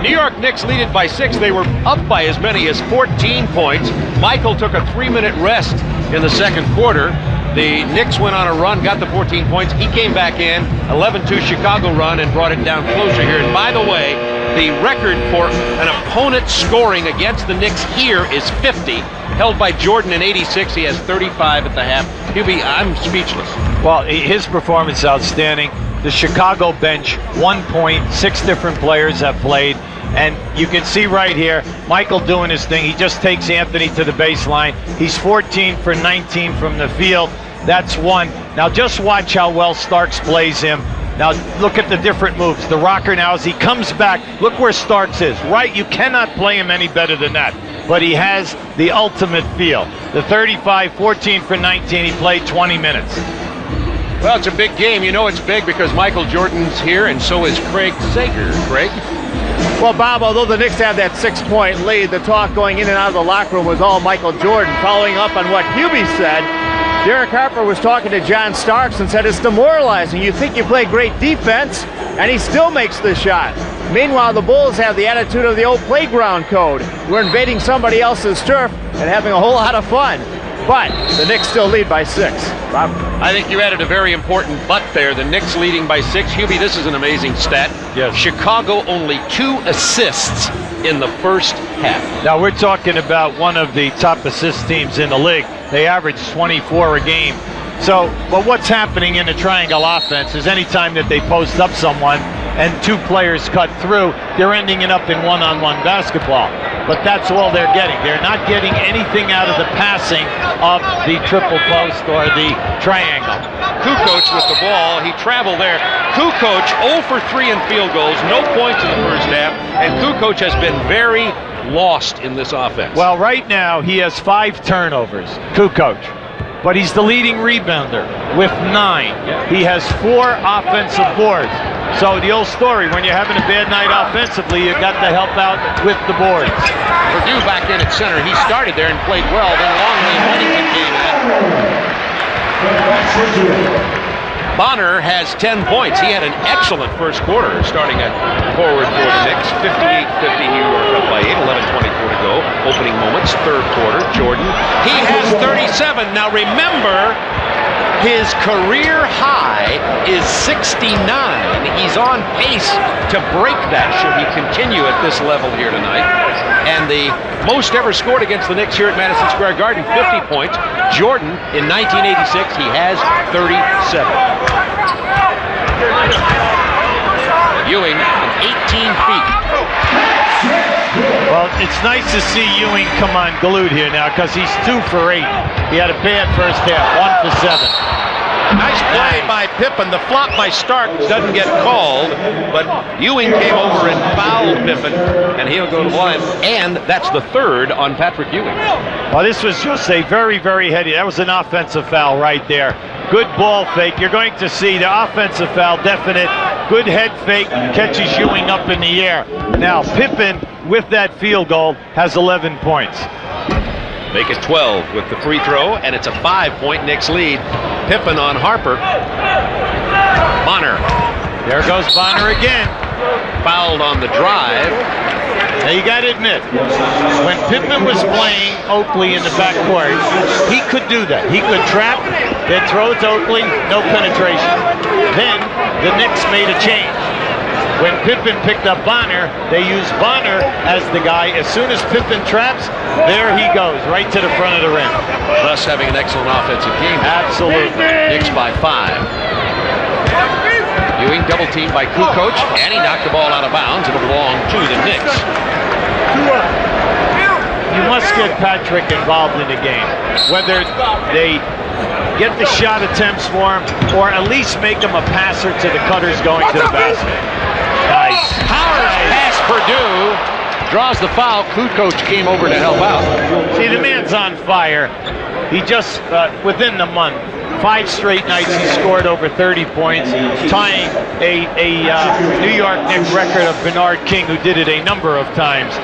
New York Knicks lead it by 6. They were up by as many as 14 points. Michael took a 3-minute rest in the second quarter. The Knicks went on a run, got the 14 points. He came back in, 11-2 Chicago run, and brought it down closer here. And by the way, the record for an opponent scoring against the Knicks here is 50, held by Jordan in 86. He has 35 at the half. Hubie, I'm speechless. Well, his performance outstanding. The Chicago bench, 1 point, 6 different players have played. And you can see right here, Michael doing his thing. He just takes Anthony to the baseline. He's 14 for 19 from the field. That's 1. Now just watch how well Starks plays him. Now look at the different moves. The rocker now as he comes back, look where Starks is, right? You cannot play him any better than that. But he has the ultimate feel. The 35, 14 for 19, he played 20 minutes. Well, it's a big game. You know it's big because Michael Jordan's here, and so is Craig Sager. Craig? Well, Bob, although the Knicks have that 6-point lead, the talk going in and out of the locker room was all Michael Jordan. Following up on what Hubie said, Derek Harper was talking to John Starks and said it's demoralizing. You think you play great defense, and he still makes the shot. Meanwhile, the Bulls have the attitude of the old playground code. We're invading somebody else's turf and having a whole lot of fun. But the Knicks still lead by 6. Bob? I think you added a very important but there. The Knicks leading by 6. Hubie, this is an amazing stat. Yes. Chicago only 2 assists in the first half. Now we're talking about one of the top assist teams in the league. They average 24 a game. So, but what's happening in the triangle offense is anytime that they post up someone and 2 players cut through, they're ending it up in one-on-one basketball. But that's all they're getting. They're not getting anything out of the passing of the triple post or the triangle. Kukoc with the ball. He traveled there. Kukoc 0 for 3 in field goals. No points in the first half. And Kukoc has been very lost in this offense. Well, right now he has 5 turnovers, Kukoc. But he's the leading rebounder with 9. He has 4 offensive boards. So the old story, when you're having a bad night offensively, you've got to help out with the boards. Purdue back in at center. He started there and played well. Then Longley and Huntington came in. Bonner has 10 points. He had an excellent first quarter, starting at forward for the Knicks. 58-50, New York up by 8, 11:24 to go. Opening moments, third quarter, Jordan. He has 37. Now remember, his career high is 69. He's on pace to break that should he continue at this level here tonight. And the most ever scored against the Knicks here at Madison Square Garden, 50 points. Jordan, in 1986, he has 37. Ewing, 18 feet. Well, it's nice to see Ewing come unglued here now because he's 2 for 8. He had a bad first half, 1 for 7. Nice play by Pippen. The flop by Stark doesn't get called, but Ewing came over and fouled Pippen, and he'll go to the line. And that's the 3rd on Patrick Ewing. Well, this was just a very, very heady. That was an offensive foul right there. Good ball fake. You're going to see the offensive foul, definite. Good head fake, catches Ewing up in the air. Now, Pippen, with that field goal, has 11 points. Make it 12 with the free throw, and it's a 5-point Knicks lead. Pippen on Harper. Bonner. There goes Bonner again. Fouled on the drive. Now you got to admit, when Pippen was playing Oakley in the backcourt, he could do that. He could trap, then throw it to Oakley, no penetration. Then the Knicks made a change. When Pippen picked up Bonner, they used Bonner as the guy. As soon as Pippen traps, there he goes, right to the front of the rim. Thus having an excellent offensive game. Absolutely. Knicks by 5. Ewing double teamed by Kukoc, and he knocked the ball out of bounds. It'll belong to the Knicks. You must get Patrick involved in the game, whether they get the shot attempts for him or at least make him a passer to the cutters going to the basket. Nice. Powers pass Purdue. Draws the foul. Kukoc came over to help out. See, the man's on fire. He just, within the month, 5 straight nights he scored over 30 points, tying a New York Knicks record of Bernard King, who did it a number of times.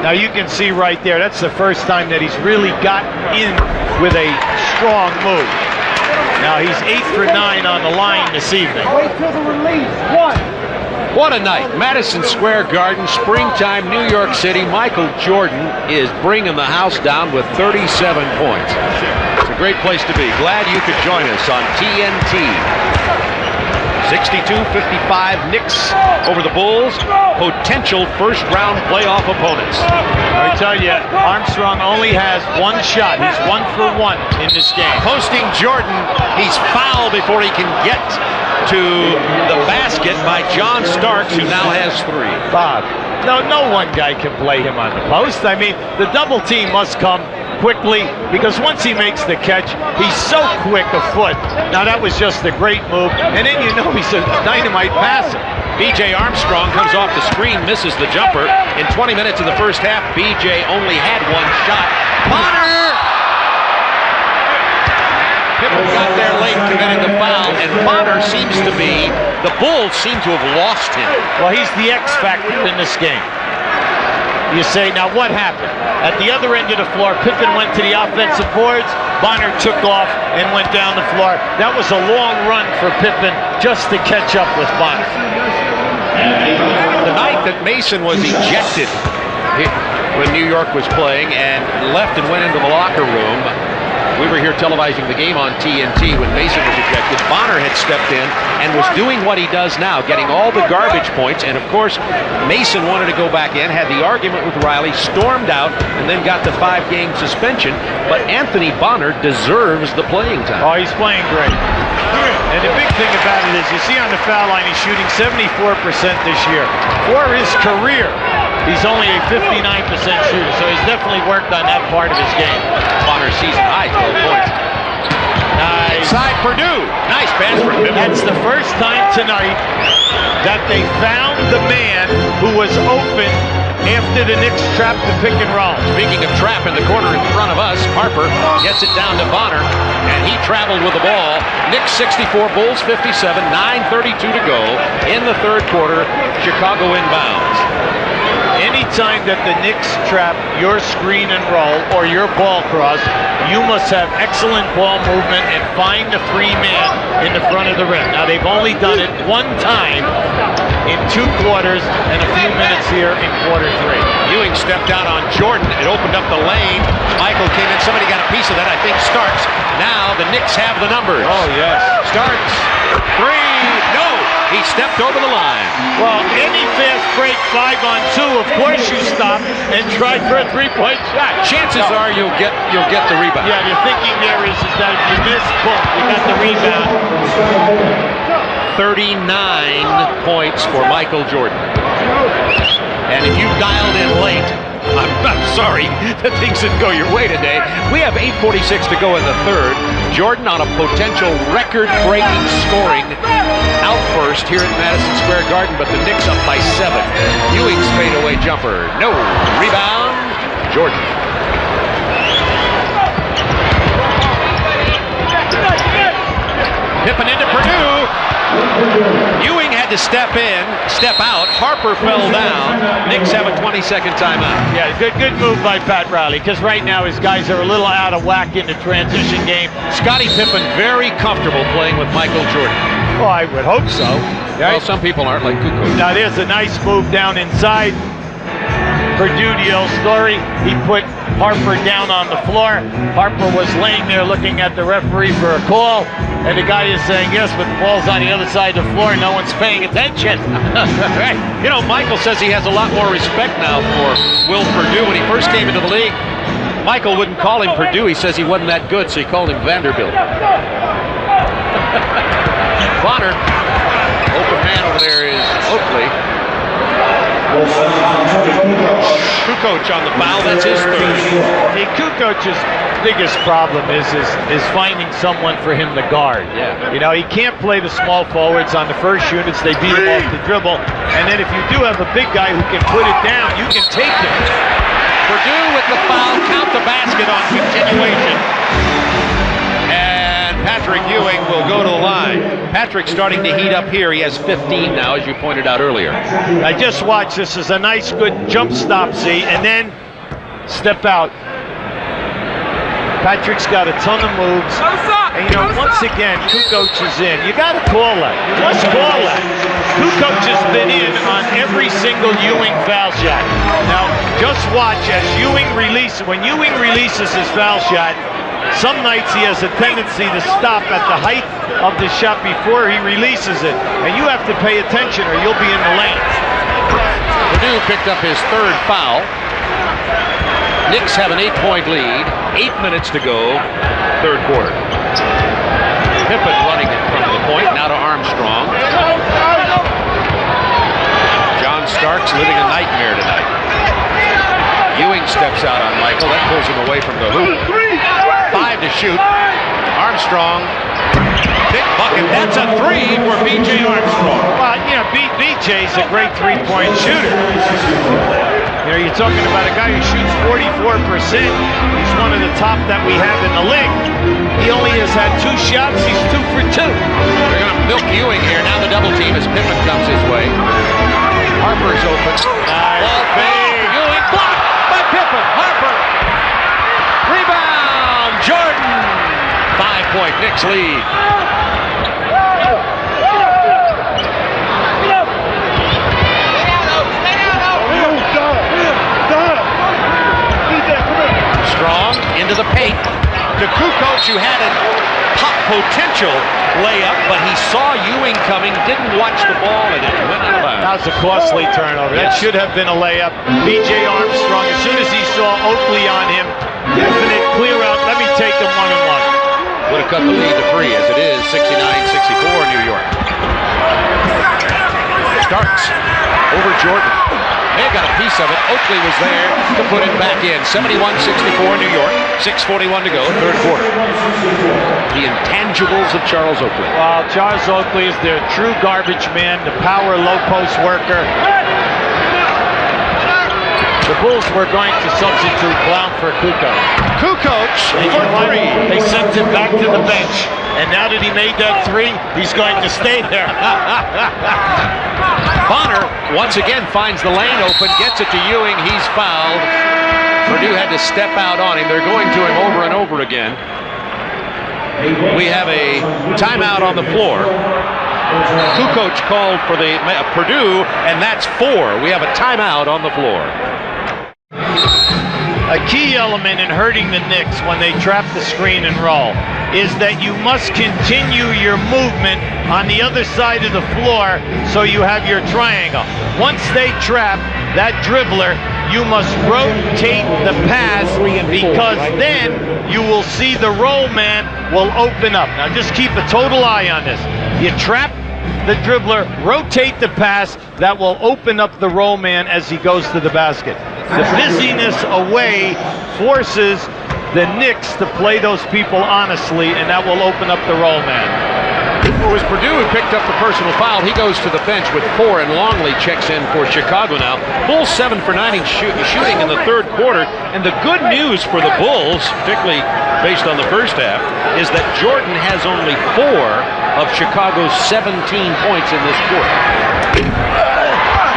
Now you can see right there, that's the first time that he's really got in with a strong move. Now he's 8 for 9 on the line this evening. Wait till the release. 1. What a night. Madison Square Garden, springtime, New York City. Michael Jordan is bringing the house down with 37 points. It's a great place to be. Glad you could join us on TNT. 62-55 Knicks over the Bulls. Potential first-round playoff opponents. I tell you, Armstrong only has 1 shot. He's 1 for 1 in this game. Hosting Jordan, he's fouled before he can get to the basket by John Starks, who now has 3. Bob, no one guy can play him on the post. I mean, the double team must come quickly because once he makes the catch, he's so quick of foot. Now that was just a great move, and then you know he's a dynamite passer. B.J. Armstrong comes off the screen, misses the jumper. In 20 minutes of the first half, B.J. only had 1 shot. Bonner! Pippen got there late, committing the foul, and Bonner seems to be, the Bulls seem to have lost him. Well, he's the X factor in this game. You say, now what happened? At the other end of the floor, Pippen went to the offensive boards, Bonner took off and went down the floor. That was a long run for Pippen just to catch up with Bonner. The night that Mason was ejected when New York was playing and left and went into the locker room, we were here televising the game on TNT when Mason was ejected. Bonner had stepped in and was doing what he does now, getting all the garbage points. And, of course, Mason wanted to go back in, had the argument with Riley, stormed out, and then got the 5-game suspension. But Anthony Bonner deserves the playing time. Oh, he's playing great. And the big thing about it is, you see on the foul line, he's shooting 74% this year. For his career, he's only a 59% shooter, so he's definitely worked on that part of his game. Bonner's season high, 12 points. Nice. Inside Purdue. Nice pass for him. That's the first time tonight that they found the man who was open after the Knicks trapped the pick and roll. Speaking of trap in the corner in front of us, Harper gets it down to Bonner, and he traveled with the ball. Knicks 64, Bulls 57, 9:32 to go in the third quarter. Chicago inbounds. Anytime that the Knicks trap your screen and roll or your ball cross, you must have excellent ball movement and find the free man in the front of the rim. Now, they've only done it 1 time in 2 quarters and a few minutes here in quarter 3. Ewing stepped out on Jordan. It opened up the lane. Michael came in. Somebody got a piece of that. I think Starks. Now the Knicks have the numbers. Oh, yes. Starks. 3. No. He stepped over the line. Well, any fast break 5-on-2, of course you stop and try for a 3-point shot. Chances are you'll get the rebound. Yeah, the thinking there is that if you miss, boom, you got the rebound. 39 points for Michael Jordan. And if you dialed in late, I'm sorry that things didn't go your way today. We have 8:46 to go in the third. Jordan on a potential record-breaking scoring outburst here at Madison Square Garden, but the Knicks up by 7. Ewing's fadeaway jumper. No. Rebound. Jordan. Pippen into Purdue. Ewing had to step out. Harper fell down. Knicks have a 20-second timeout. Yeah, good move by Pat Riley, because right now his guys are a little out of whack in the transition game. Scottie Pippen very comfortable playing with Michael Jordan. Well, I would hope so. Well, some people aren't, like Kukoc. Now there's a nice move down inside. Purdue, the old story. He put Harper down on the floor. Harper was laying there looking at the referee for a call, and the guy is saying yes, but the ball's on the other side of the floor and no one's paying attention. Right. You know, Michael says he has a lot more respect now for Will Purdue. When he first came into the league, Michael wouldn't call him Purdue. He says he wasn't that good, so he called him Vanderbilt. Bonner. Open man over there is Oakley. Kukoc on the foul. That's his third. Hey, Kukoc's biggest problem is finding someone for him to guard. Yeah. You know, he can't play the small forwards on the first units. They beat him off the dribble. And then if you do have a big guy who can put it down, you can take him. Purdue with the foul. Count the basket on continuation. And Patrick Ewing will go to the line. Patrick starting to heat up here. He has 15 now, as you pointed out earlier. I just watched. This is a nice, good jump stop, see, and then step out. Patrick's got a ton of moves. And, you know, once again, Kukoc is in. You got to call that. You must call that. Kukoc has been in on every single Ewing foul shot. Now, just watch as Ewing releases. When Ewing releases his foul shot, some nights he has a tendency to stop at the height of the shot before he releases it. And you have to pay attention or you'll be in the lane. Purdue picked up his third foul. Knicks have an 8-point lead. 8 minutes to go, third quarter. Pippen running it from the point, now to Armstrong. John Starks living a nightmare tonight. Ewing steps out on Michael. That pulls him away from the hoop. 5 to shoot. Armstrong. Big bucket. That's a 3 for B.J. Armstrong. Well, you know, B.J.'s a great three-point shooter. You know, you're talking about a guy who shoots 44%. He's one of the top that we have in the league. He only has had 2 shots. He's 2 for 2. They're going to milk Ewing here. Now the double team as Pippen comes his way. Harper's open. Ball fake. Ewing blocked by Pippen. Harper. Rebound. Jordan. 5-point Knicks lead. Strong into the paint. To Kukoc, who had a pop potential layup, but he saw Ewing coming, didn't watch the ball, and it went out of bounds. That was a costly turnover. That should have been a layup. B.J. Armstrong, as soon as he saw Oakley on him, definite clear out. Let me take them one-on-one. Would have cut the lead to 3 as it is 69-64 New York. Starks over Jordan. They got a piece of it. Oakley was there to put it back in. 71-64 New York. 6:41 to go, third quarter. The intangibles of Charles Oakley. Well, Charles Oakley is their true garbage man, the power low post worker. The Bulls were going to substitute Blount for Kukoc. Kukoc for 3. They sent him back to the bench. And now that he made that 3, he's going to stay there. Bonner once again finds the lane open, gets it to Ewing. He's fouled. Purdue had to step out on him. They're going to him over and over again. We have a timeout on the floor. Kukoc called for the Purdue, and that's 4. We have a timeout on the floor. A key element in hurting the Knicks when they trap the screen and roll is that you must continue your movement on the other side of the floor so you have your triangle. Once they trap that dribbler, you must rotate the pass because then you will see the roll man will open up. Now just keep a total eye on this. You trap the dribbler, rotate the pass, that will open up the roll man as he goes to the basket. The busyness away forces the Knicks to play those people honestly, and that will open up the roll man. It was Purdue who picked up the personal foul. He goes to the bench with 4, and Longley checks in for Chicago now. Bulls 7 for 9 shooting in the third quarter. And the good news for the Bulls, particularly based on the first half, is that Jordan has only 4 of Chicago's 17 points in this quarter.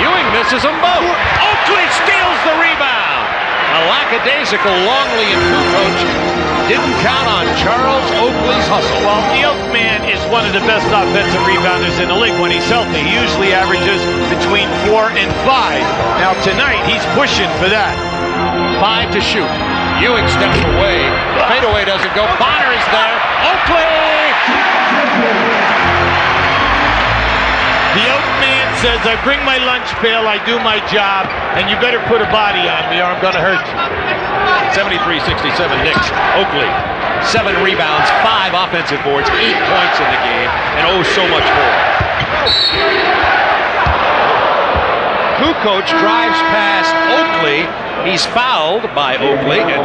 Ewing misses them both. Oakley steals the rebound. A A lackadaisical Longley and Kukoc didn't count on Charles Oakley's hustle. Well, the Oak man is one of the best offensive rebounders in the league when he's healthy. He usually averages between 4 and 5. Now tonight, he's pushing for that. 5 to shoot. Ewing steps away. Fadeaway doesn't go. Bonner is there. Oakley! The Oak man says, I bring my lunch pail, I do my job, and you better put a body on me or I'm going to hurt you. 73-67 Knicks. Oakley, 7 rebounds, 5 offensive boards, 8 points in the game, and oh, so much more. Kukoc drives past Oakley. He's fouled by Oakley, and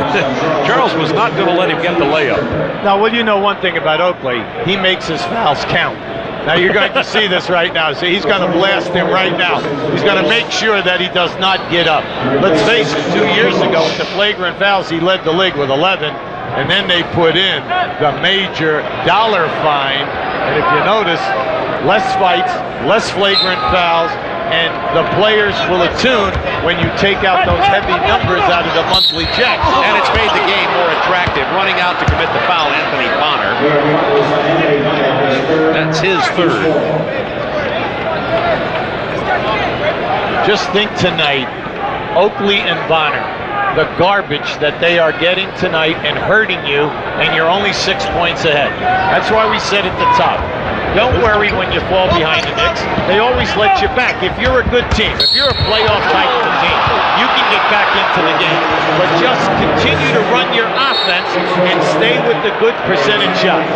Charles was not going to let him get the layup. Now, well, you know one thing about Oakley, he makes his fouls count. Now, you're going to see this right now. See, he's going to blast him right now. He's going to make sure that he does not get up. Let's face it, 2 years ago, with the flagrant fouls, he led the league with 11, and then they put in the major dollar fine. And if you notice, less fights, less flagrant fouls, and the players will attune when you take out those heavy numbers out of the monthly checks. And it's made the game more attractive. Running out to commit the foul, Anthony Bonner. That's his 3rd. Just think tonight, Oakley and Bonner, the garbage that they are getting tonight and hurting you, and you're only 6 points ahead. That's why we said at the top, don't worry when you fall behind the Knicks. They always let you back. If you're a good team, if you're a playoff type of team, you can get back into the game. But just continue to run your offense and stay with the good percentage shots.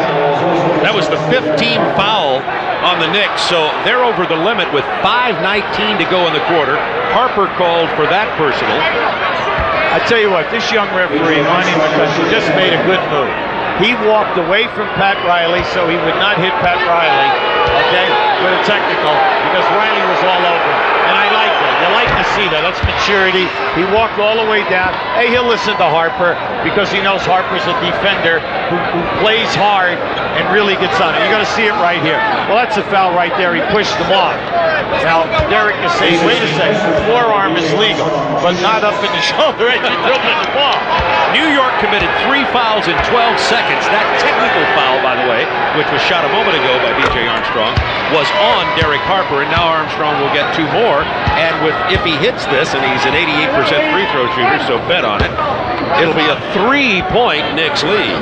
That was the 5th team foul on the Knicks, so they're over the limit with 5:19 to go in the quarter. Harper called for that personal. I tell you what, this young referee, Monty McCutcheon, just made a good move. He walked away from Pat Riley so he would not hit Pat Riley, okay, with a technical, because Riley was all over him. And I like that. You like to see that. That's maturity. He walked all the way down. Hey, he'll listen to Harper because he knows Harper's a defender who plays hard and really gets on it. You're going to see it right here. Well, that's a foul right there. He pushed them off. Now, Derek is saying, wait a second, the forearm is legal, but not up in the shoulder as you're dribbling the ball. New York committed 3 fouls in 12 seconds. That technical foul, by the way, which was shot a moment ago by B.J. Armstrong, was on Derek Harper, and now Armstrong will get 2 more. And if he hits this, and he's an 88% free throw shooter, so bet on it, it'll be a 3-point Knicks lead.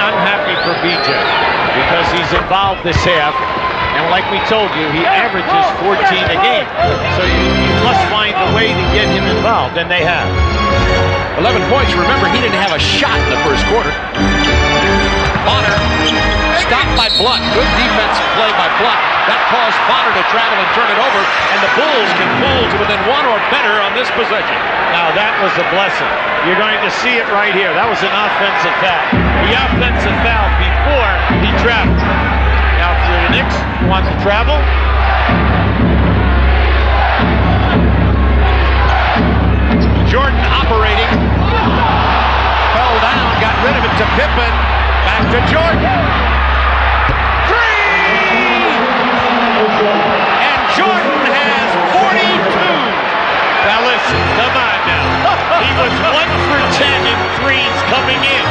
I'm happy for B.J. because he's involved this half. And like we told you, he averages 14 a game. So you must find a way to get him involved, and they have. 11 points. Remember, he didn't have a shot in the first quarter. Bonner stopped by Blunt. Good defensive play by Blunt. That caused Bonner to travel and turn it over, and the Bulls can pull to within 1 or better on this possession. Now that was a blessing. You're going to see it right here. That was an offensive foul. The offensive foul before he traveled. Now if you're the Knicks, you want to travel? Jordan operating. Fell down, got rid of it to Pippen. Back to Jordan. 3! And Jordan has 42. Now listen, come on now. He was 1 for 10 in threes coming in.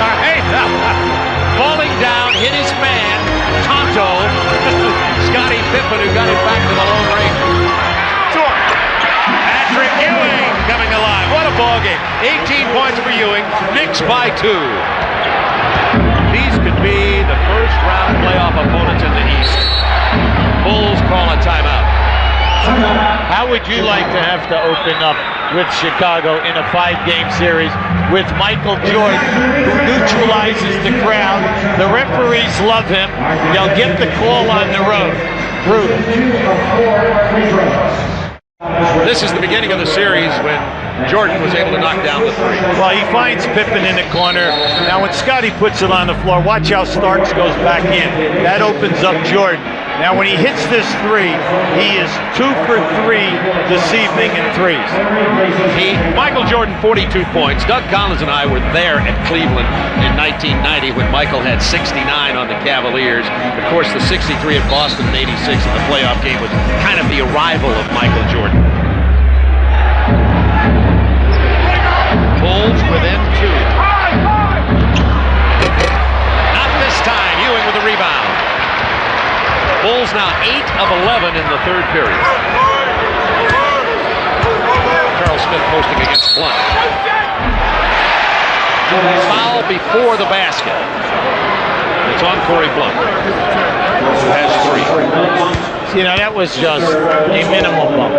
All right. Falling down, hit his man, Tonto, Scottie Pippen, who got him back to the Lone Ranger. Patrick Ewing coming alive. What a ball game. 18 points for Ewing. Knicks by 2. These could be the first round playoff opponents in the East. Bulls call a timeout. How would you like to have to open up with Chicago in a 5-game series with Michael Jordan, who neutralizes the crowd? The referees love him. They'll get the call on the road. Brutal. This is the beginning of the series when Jordan was able to knock down the 3. Well, he finds Pippen in the corner. Now, when Scottie puts it on the floor, watch how Starks goes back in. That opens up Jordan. Now, when he hits this three, he is 2 for 3 this evening in threes. Michael Jordan, 42 points. Doug Collins and I were there at Cleveland in 1990 when Michael had 69 on the Cavaliers. Of course, the 63 at Boston in 86 in the playoff game was kind of the arrival of Michael Jordan. Bulls within 2. Not this time. Ewing with the rebound. Bulls now 8 of 11 in the third period. Charles Smith posting against Blunt. Foul before the basket. It's on Corey Blunt, who has 3. You know, that was just a minimum bump.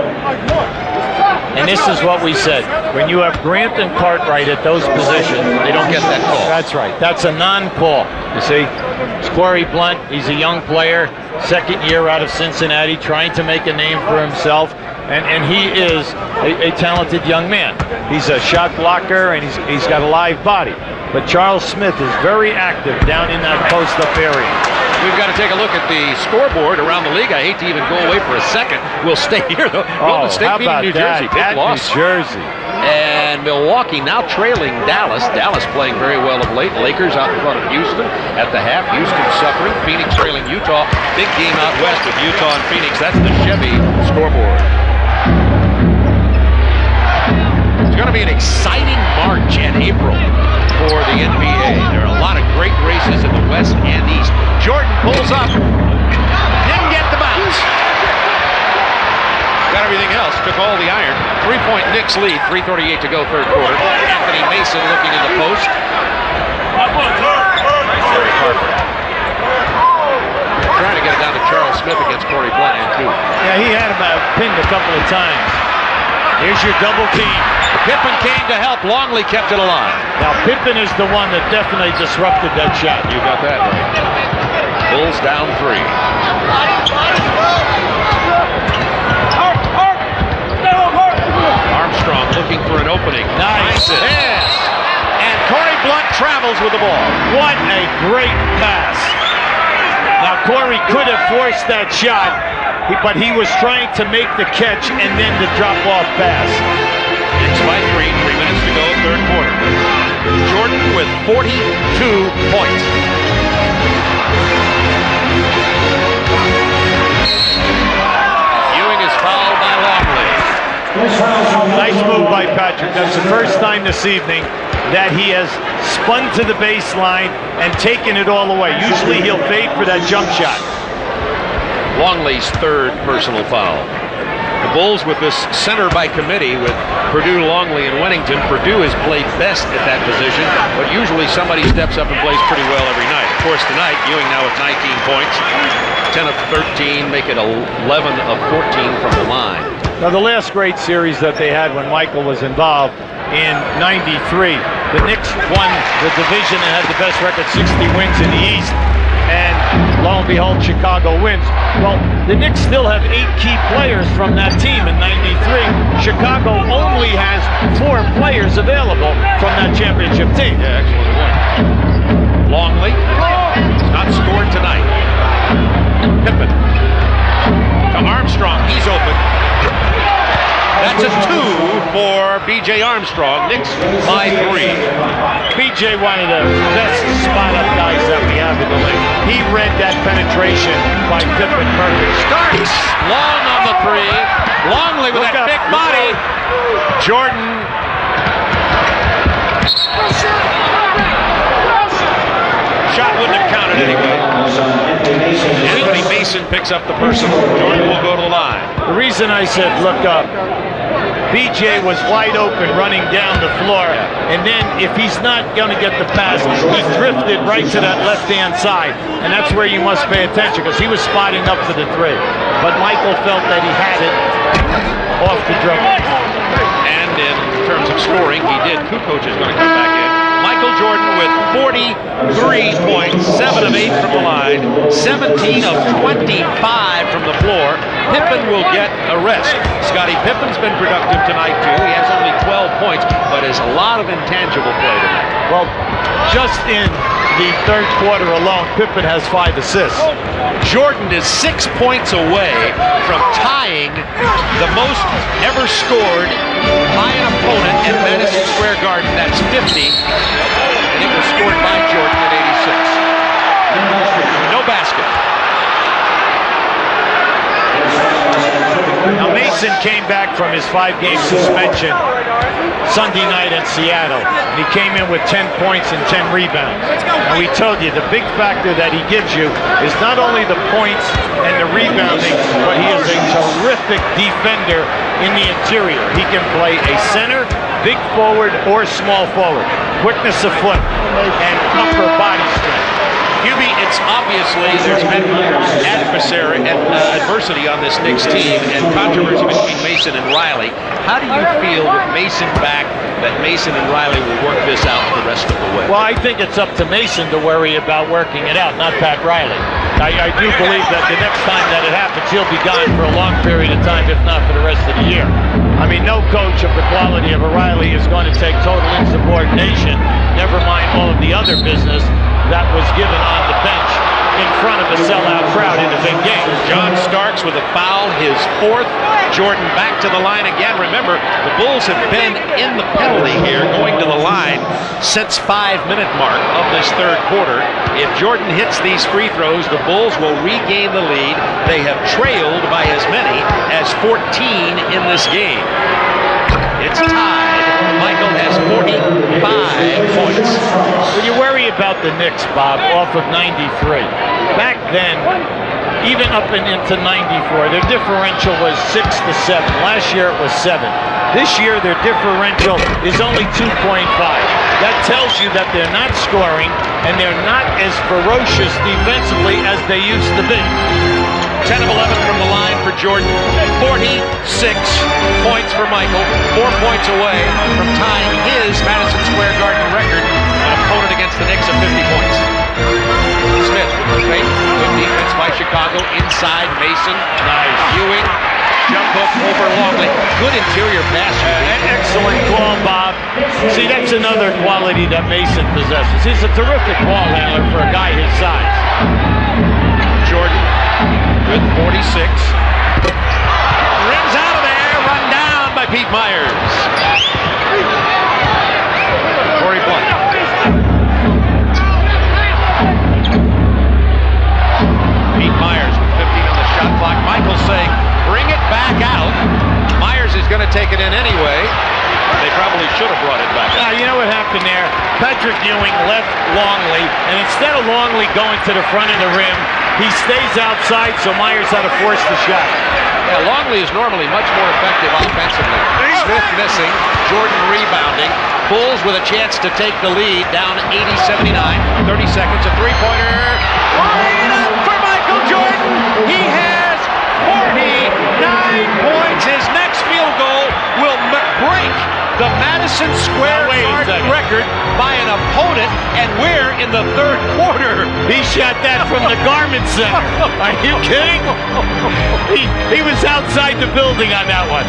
And this is what we said. When you have Grant and Cartwright at those positions, They don't get that call. that's right. That's a non-call. You see, it's Corey Blunt. He's a young player, second year out of Cincinnati, trying to make a name for himself. And he is a talented young man. He's a shot blocker, and he's got a live body. But Charles Smith is very active down in that post-up area. We've got to take a look at the scoreboard around the league. I hate to even go away for a second. We'll stay here, though. Golden State how beating about New Jersey. that? Big loss. New Jersey. And Milwaukee now trailing Dallas. Dallas playing very well of late. Lakers out in front of Houston at the half. Houston suffering. Phoenix trailing Utah. Big game out west with Utah and Phoenix. That's the Chevy scoreboard. It's going to be an exciting March and April for the NBA. There are a lot of great races in the West and East. Jordan pulls up. Didn't get the bounce. Got everything else. Took all the iron. 3-point Knicks lead. 3:38 to go, third quarter. Anthony Mason looking in the post. Terry Harper. Trying to get it down to Charles Smith against Corey Blunt, too. Yeah, he had him pinned a couple of times. Here's your double team. Pippen came to help. Longley kept it alive. Now, Pippen is the one that definitely disrupted that shot. You got that right. Bulls down 3. Armstrong looking for an opening. Nice. Yes. And Corey Blunt travels with the ball. What a great pass. Now, Corey could have forced that shot, but he was trying to make the catch and then the drop-off pass. Knicks by 3, 3 minutes to go, third quarter. Jordan with 42 points. Ewing is fouled by Longley. Nice move by Patrick. That's the first time this evening that he has spun to the baseline and taken it all the way. Usually he'll fade for that jump shot. Longley's third personal foul. The Bulls with this center by committee with Purdue, Longley, and Wennington. Purdue has played best at that position, but usually somebody steps up and plays pretty well every night. Of course, tonight, Ewing now with 19 points, 10 of 13, make it 11 of 14 from the line. Now, the last great series that they had when Michael was involved in '93, the Knicks won the division and had the best record, 60 wins in the East. And lo and behold, Chicago wins. Well, the Knicks still have 8 key players from that team in '93. Chicago only has 4 players available from that championship team. Yeah, excellent point. Longley has not scored tonight. Pippen to Armstrong. He's open. That's a 2 for B.J. Armstrong. Knicks by 3. B.J. one of the best spot-up guys that we have in the league. He read that penetration by Pippen perfect. Starks long on the 3. Longley with that big body. Jordan. Shot wouldn't have counted anyway. Anthony Mason picks up the personal. Jordan will go to the line. The reason I said look up, B.J. was wide open running down the floor, and then if he's not going to get the pass, he drifted right to that left-hand side, and that's where you must pay attention because he was spotting up for the 3. But Michael felt that he had it off the dribble. And in terms of scoring, he did. Kukoc is going to come back in. Michael Jordan with 43 points, 7 of 8 from the line, 17 of 25 from the floor. Pippen will get a rest. Scottie Pippen's been productive tonight, too. He has only 12 points, but has a lot of intangible play tonight. Well, just in the third quarter alone, Pippen has 5 assists. Jordan is 6 points away from tying the most ever scored by an opponent at Madison Square Garden. That's 50, and it was scored by Jordan at 86. No basket. Now Mason came back from his 5-game suspension Sunday night in Seattle. He came in with 10 points and 10 rebounds. And we told you the big factor that he gives you is not only the points and the rebounding, but he is a terrific defender in the interior. He can play a center, big forward, or small forward. Quickness of foot and upper body strength. Hubie, it's obviously there's been adversity on this Knicks team and controversy between Mason and Riley. How do you feel with Mason back that Mason and Riley will work this out the rest of the way? Well, I think it's up to Mason to worry about working it out, not Pat Riley. I do believe that the next time that it happens, he'll be gone for a long period of time, if not for the rest of the year. I mean, no coach of the quality of a Riley is going to take total insubordination, never mind all of the other business that was given on the bench in front of a sellout crowd in a big game. John Starks with a foul, his 4th. Jordan back to the line again. Remember, the Bulls have been in the penalty here, going to the line since 5-minute mark of this third quarter. If Jordan hits these free throws, the Bulls will regain the lead. They have trailed by as many as 14 in this game. It's tied. Michael has 45 points. When you worry about the Knicks, Bob, off of 93, back then, even up and into 94, their differential was 6 to 7. Last year it was 7. This year their differential is only 2.5. That tells you that they're not scoring and they're not as ferocious defensively as they used to be. 10 of 11 from the line for Jordan. 46 points for Michael. 4 points away from tying his Madison Square Garden record. An opponent against the Knicks of 50 points. Smith with the fake. Good defense by Chicago. Inside Mason. Nice. Ewing. Jump hook over Longley. Good interior pass. An excellent call, Bob. See, that's another quality that Mason possesses. He's a terrific ball handler for a guy his size. Jordan with 46. Rims out of there. Run down by Pete Myers. Corey Blunt. Pete Myers with 15 on the shot clock. Michael saying, bring it back out. Myers is going to take it in anyway. They probably should have brought it back out. You know what happened there? Patrick Ewing left Longley, and instead of Longley going to the front of the rim, he stays outside, so Myers had to force the shot. Yeah, Longley is normally much more effective offensively. Smith missing, Jordan rebounding. Bulls with a chance to take the lead, down 80-79. 30 seconds, a three-pointer. Line up for Michael Jordan. He has 49 points. His next field goal will break the Madison Square Garden record by an opponent, and we're in the third quarter. He shot that from the Garment Center. Are you kidding? He was outside the building on that one.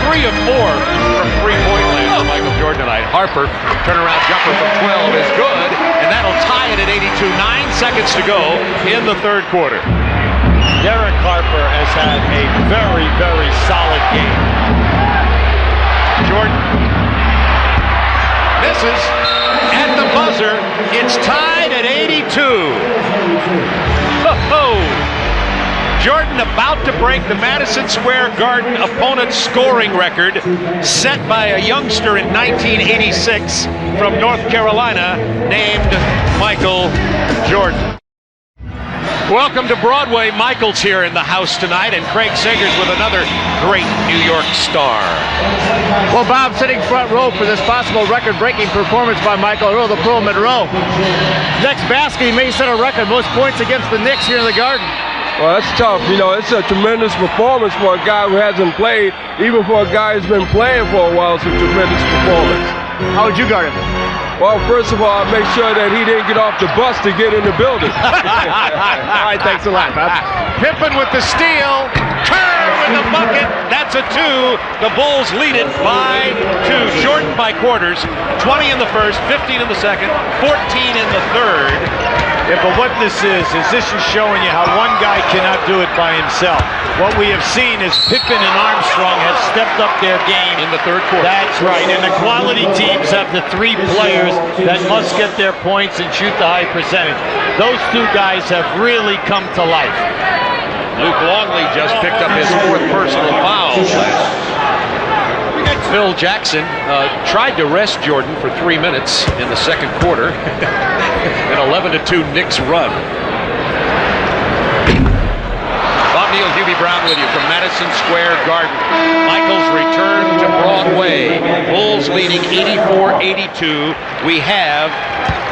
3 of 4 from three-point land for Michael Jordan tonight. Harper, turnaround jumper from 12 is good, and that'll tie it at 82. 9 seconds to go in the third quarter. Derek Harper has had a very, very solid game. Jordan misses at the buzzer. It's tied at 82. Oh, Jordan about to break the Madison Square Garden opponent's scoring record set by a youngster in 1986 from North Carolina named Michael Jordan. Welcome to Broadway. Michael's here in the house tonight, and Craig Sagers with another great New York star. Well, Bob, sitting front row for this possible record-breaking performance by Michael Earl, the Pro Monroe. Next basket, he may set a record, most points against the Knicks here in the Garden. Well, that's tough. You know, it's a tremendous performance for a guy who hasn't played. Even for a guy who's been playing for a while, it's a tremendous performance. How would you guard him? Well, first of all, make sure that he didn't get off the bus to get in the building. All right, thanks a lot, Bob. Pippen with the steal. Kerr with the bucket. That's a 2. The Bulls lead it by 2. Shortened by quarters. 20 in the first, 15 in the second, 14 in the third. Yeah, but what this is this is showing you how one guy cannot do it by himself. What we have seen is Pippen and Armstrong have stepped up their game In the third quarter. That's right, and the quality teams have the 3 players that must get their points and shoot the high percentage. Those 2 guys have really come to life. Luke Longley just picked up his 4th personal foul. Phil Jackson tried to rest Jordan for 3 minutes in the second quarter. An 11-2 Knicks run. Bob Neal, Hubie Brown with you from Madison Square Garden. Michaels return to Broadway. Bulls leading 84-82. We have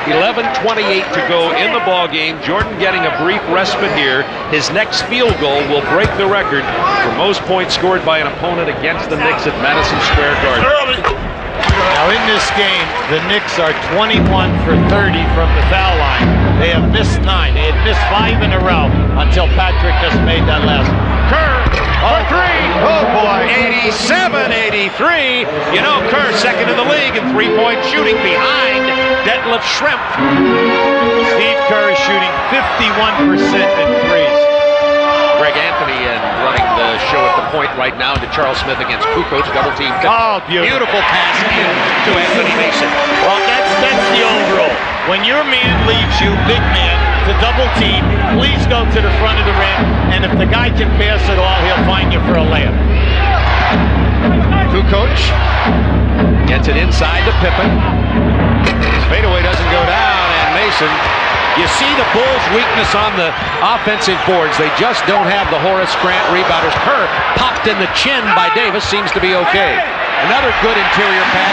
11:28 to go in the ball game. Jordan getting a brief respite here. His next field goal will break the record for most points scored by an opponent against the Knicks at Madison Square Garden. Now in this game, the Knicks are 21 for 30 from the foul line. They have missed 9. They had missed 5 in a row until Patrick just made that last one. Kerr for 3. Oh boy, 87-83. You know, Kerr second in the league in three-point shooting behind Detlef Schrempf. Steve Kerr is shooting 51% in threes. Greg Anthony running the show at the point right now to Charles Smith against Kukoc. Double team. Oh, beautiful pass in to Anthony Mason. Well, that's the old rule. When your man leaves you, big man, to double team, please go to the front of the rim, and if the guy can pass it all, he'll find you for a layup. Kukoc gets it inside to Pippen. His fadeaway doesn't go down, and Mason. You see the Bulls' weakness on the offensive boards. They just don't have the Horace Grant rebounders. Kerr popped in the chin by Davis. Seems to be okay. Another good interior pass.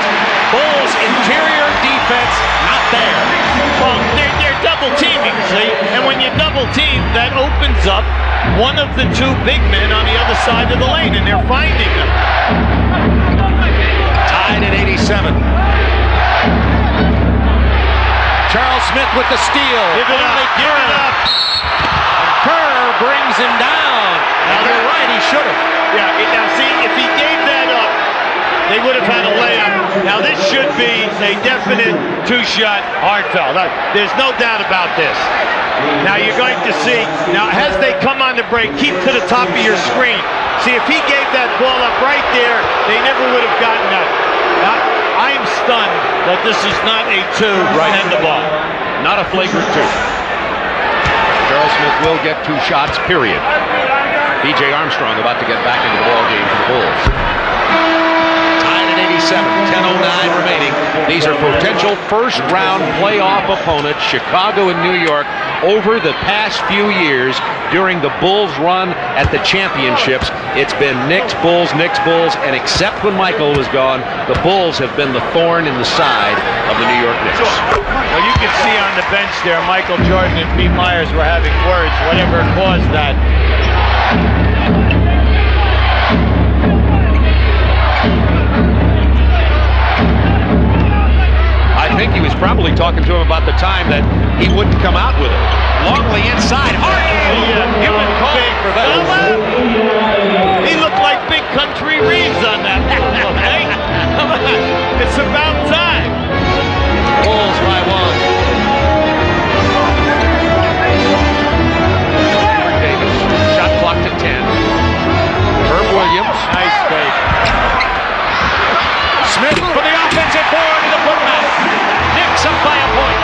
Bulls' interior defense not there. Well, they're double teaming, see? And when you double team, that opens up one of the 2 big men on the other side of the lane, and they're finding them. Tied at 87. Charles Smith with the steal. Give it up. Kerr brings him down. Now you're right, he should have. Yeah, now see, if he gave that up, they would have had a layup. Now this should be a definite 2-shot hard foul. There's no doubt about this. Now you're going to see, now as they come on the break, keep to the top of your screen. See, if he gave that ball up right there, they never would have gotten that. Now, I am stunned that this is not a 2 and the ball. Not a flagrant 2. Charles Smith will get 2 shots, period. B.J. Armstrong about to get back into the ball game for the Bulls. Tied at 87, 10:09 remaining. These are potential first-round playoff opponents, Chicago and New York, over the past few years during the Bulls' run at the championships. It's been Knicks, Bulls, and except when Michael was gone, the Bulls have been the thorn in the side of the New York Knicks. Well, you can see on the bench there, Michael Jordan and Pete Myers were having words, whatever caused that. I think he was probably talking to him about the time that he wouldn't come out with it. Longley inside. You would call him for that. He looked like Big Country Reeves on that. Okay? Come on. It's about time. Bulls by 1. Davis. Shot clock to 10. Herb Williams. Nice fake. Smith for the offensive board to the putback. Knicks up by a point.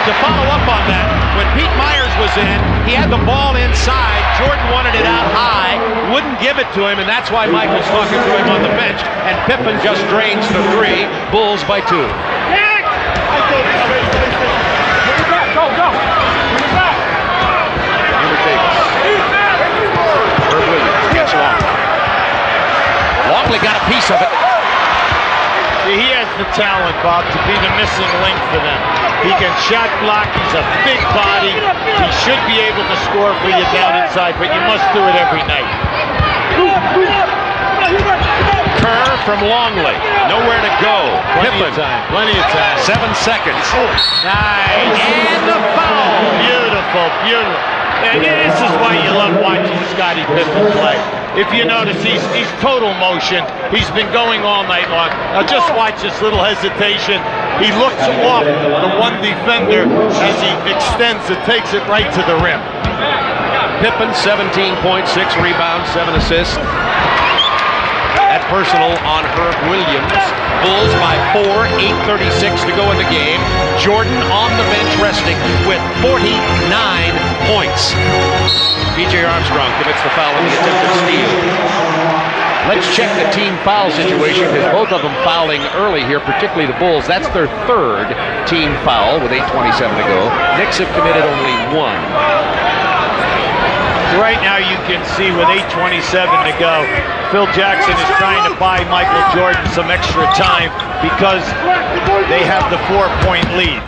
To follow up on that, when Pete Myers was in, he had the ball inside. Jordan wanted it out high, wouldn't give it to him, and that's why Michael's talking to him on the bench. And Pippen just drains the 3. Bulls by 2. Herb Williams gets Longley got a piece of it. He has the talent, Bob, to be the missing link for them. He can shot block. He's a big body. He should be able to score for you down inside, but you must do it every night. Kerr from Longley. Nowhere to go. Plenty of time. Plenty of time. 7 seconds. Nice. And the foul. Beautiful, beautiful. And this is why you love watching Scottie Pippen play. If you notice, he's total motion. He's been going all night long. Now just watch this little hesitation. He looks off the one defender as he extends it, takes it right to the rim. Pippen, 17 points, 6 rebounds, 7 assists. That personal on Herb Williams. Bulls by 4, 8:36 to go in the game. Jordan on the bench resting with 49 points. B.J. Armstrong commits the foul on the attempted steal. Let's check the team foul situation, because both of them fouling early here, particularly the Bulls. That's their third team foul with 8:27 to go. Knicks have committed only 1. Right now you can see with 8:27 to go, Phil Jackson is trying to buy Michael Jordan some extra time because they have the 4-point lead.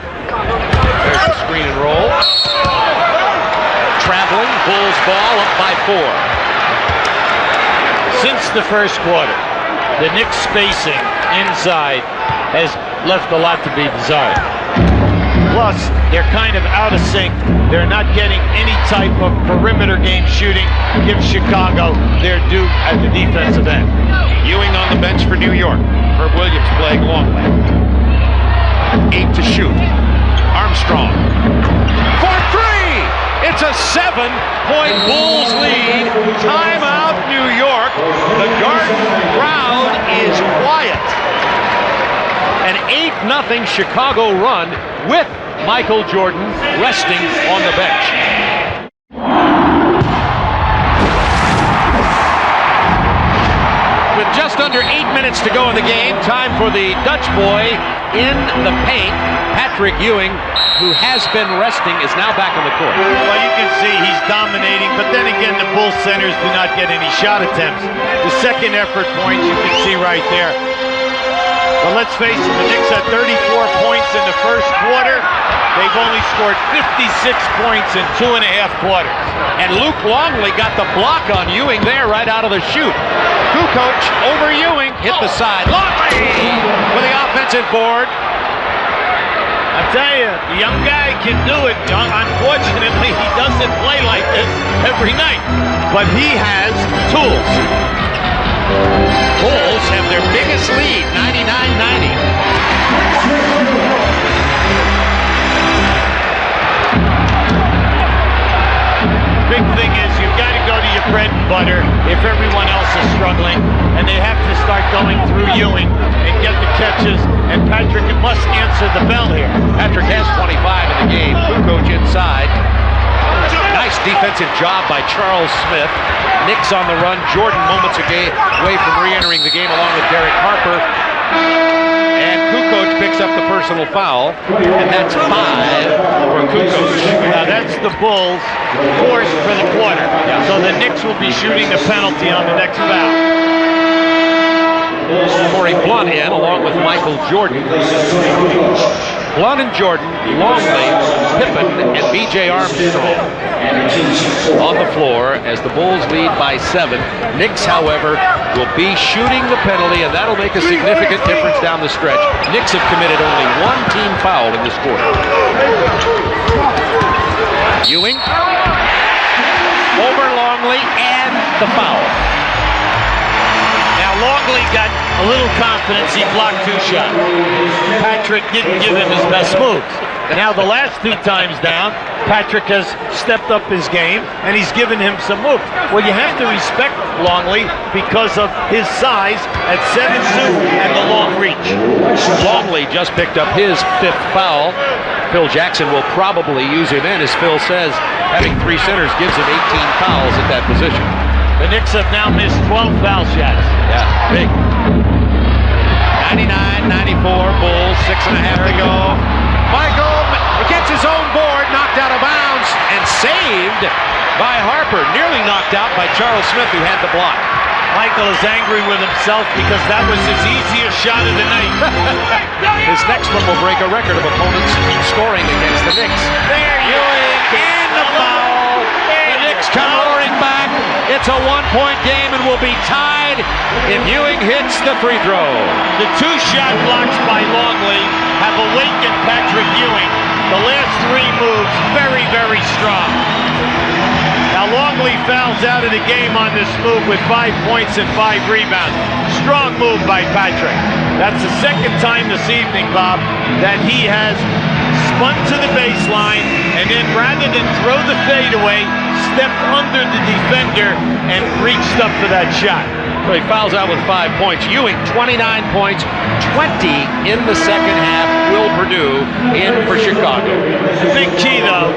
There's the screen and roll. Traveling, Bulls ball up by 4. Since the first quarter, the Knicks spacing inside has left a lot to be desired. Plus, they're kind of out of sync. They're not getting any type of perimeter game shooting. Give Chicago their due at the defensive end. Ewing on the bench for New York. Herb Williams playing Longley. 8 to shoot. Armstrong. For 3! It's a 7-point Bulls lead. Timeout, New York. The Garden crowd is quiet. An 8-0 Chicago run with Michael Jordan resting on the bench. With just under 8 minutes to go in the game, time for the Dutch boy in the paint. Patrick Ewing, who has been resting, is now back on the court. Well, you can see he's dominating, but then again, the Bulls centers do not get any shot attempts. The second effort points you can see right there. But let's face it, the Knicks had 34 points in the first quarter. They've only scored 56 points in 2.5 quarters. And Luke Longley got the block on Ewing there right out of the chute. Kukoc over Ewing, hit the side. Longley with the offensive board. I tell you, the young guy can do it. Unfortunately, he doesn't play like this every night. But he has tools. Bulls have their biggest lead, 99-90. Big thing is you've got to go to your bread and butter if everyone else is struggling, and they have to start going through Ewing and get the catches, and Patrick must answer the bell here. Patrick has 25 in the game. Kukoc inside. Nice defensive job by Charles Smith. Knicks on the run. Jordan moments away from re-entering the game along with Derek Harper. And Kukoc picks up the personal foul, and that's 5 for Kukoc. Now that's the Bulls' fourth for the quarter. So the Knicks will be shooting a penalty on the next foul. Corey Blunt in along with Michael Jordan. Blunt and Jordan, Longley, Pippen, and B.J. Armstrong on the floor as the Bulls lead by 7. Knicks, however, will be shooting the penalty, and that'll make a significant difference down the stretch. Knicks have committed only 1 team foul in this quarter. Ewing over Longley and the foul. Now Longley got a little confidence. He blocked 2 shots. Patrick didn't give him his best moves. Now the last 2 times down, Patrick has stepped up his game and he's given him some moves. Well, you have to respect Longley because of his size at 7'2" and the long reach. Longley just picked up his 5th foul. Phil Jackson will probably use him in, as Phil says, having 3 centers gives him 18 fouls at that position. The Knicks have now missed 12 foul shots. Yeah, big. 99-94, Bulls, 6.5 to go. Michael gets his own board, knocked out of bounds, and saved by Harper. Nearly knocked out by Charles Smith, who had the block. Michael is angry with himself because that was his easiest shot of the night. His next one will break a record of opponents scoring against the Knicks. There Ewing and the foul. The Knicks come roaring back. It's a 1-point game, and we'll will be tied if Ewing hits the free throw. The 2 shot blocks by Longley have awakened Patrick Ewing. The last 3 moves, very, very strong. Now Longley fouls out of the game on this move with 5 points and 5 rebounds. Strong move by Patrick. That's the second time this evening, Bob, that he has spun to the baseline and then rather than throw the fadeaway, stepped under the defender and reached up for that shot. So he fouls out with 5 points. Ewing, 29 points, 20 in the second half. Will Perdue in for Chicago. The big key, though,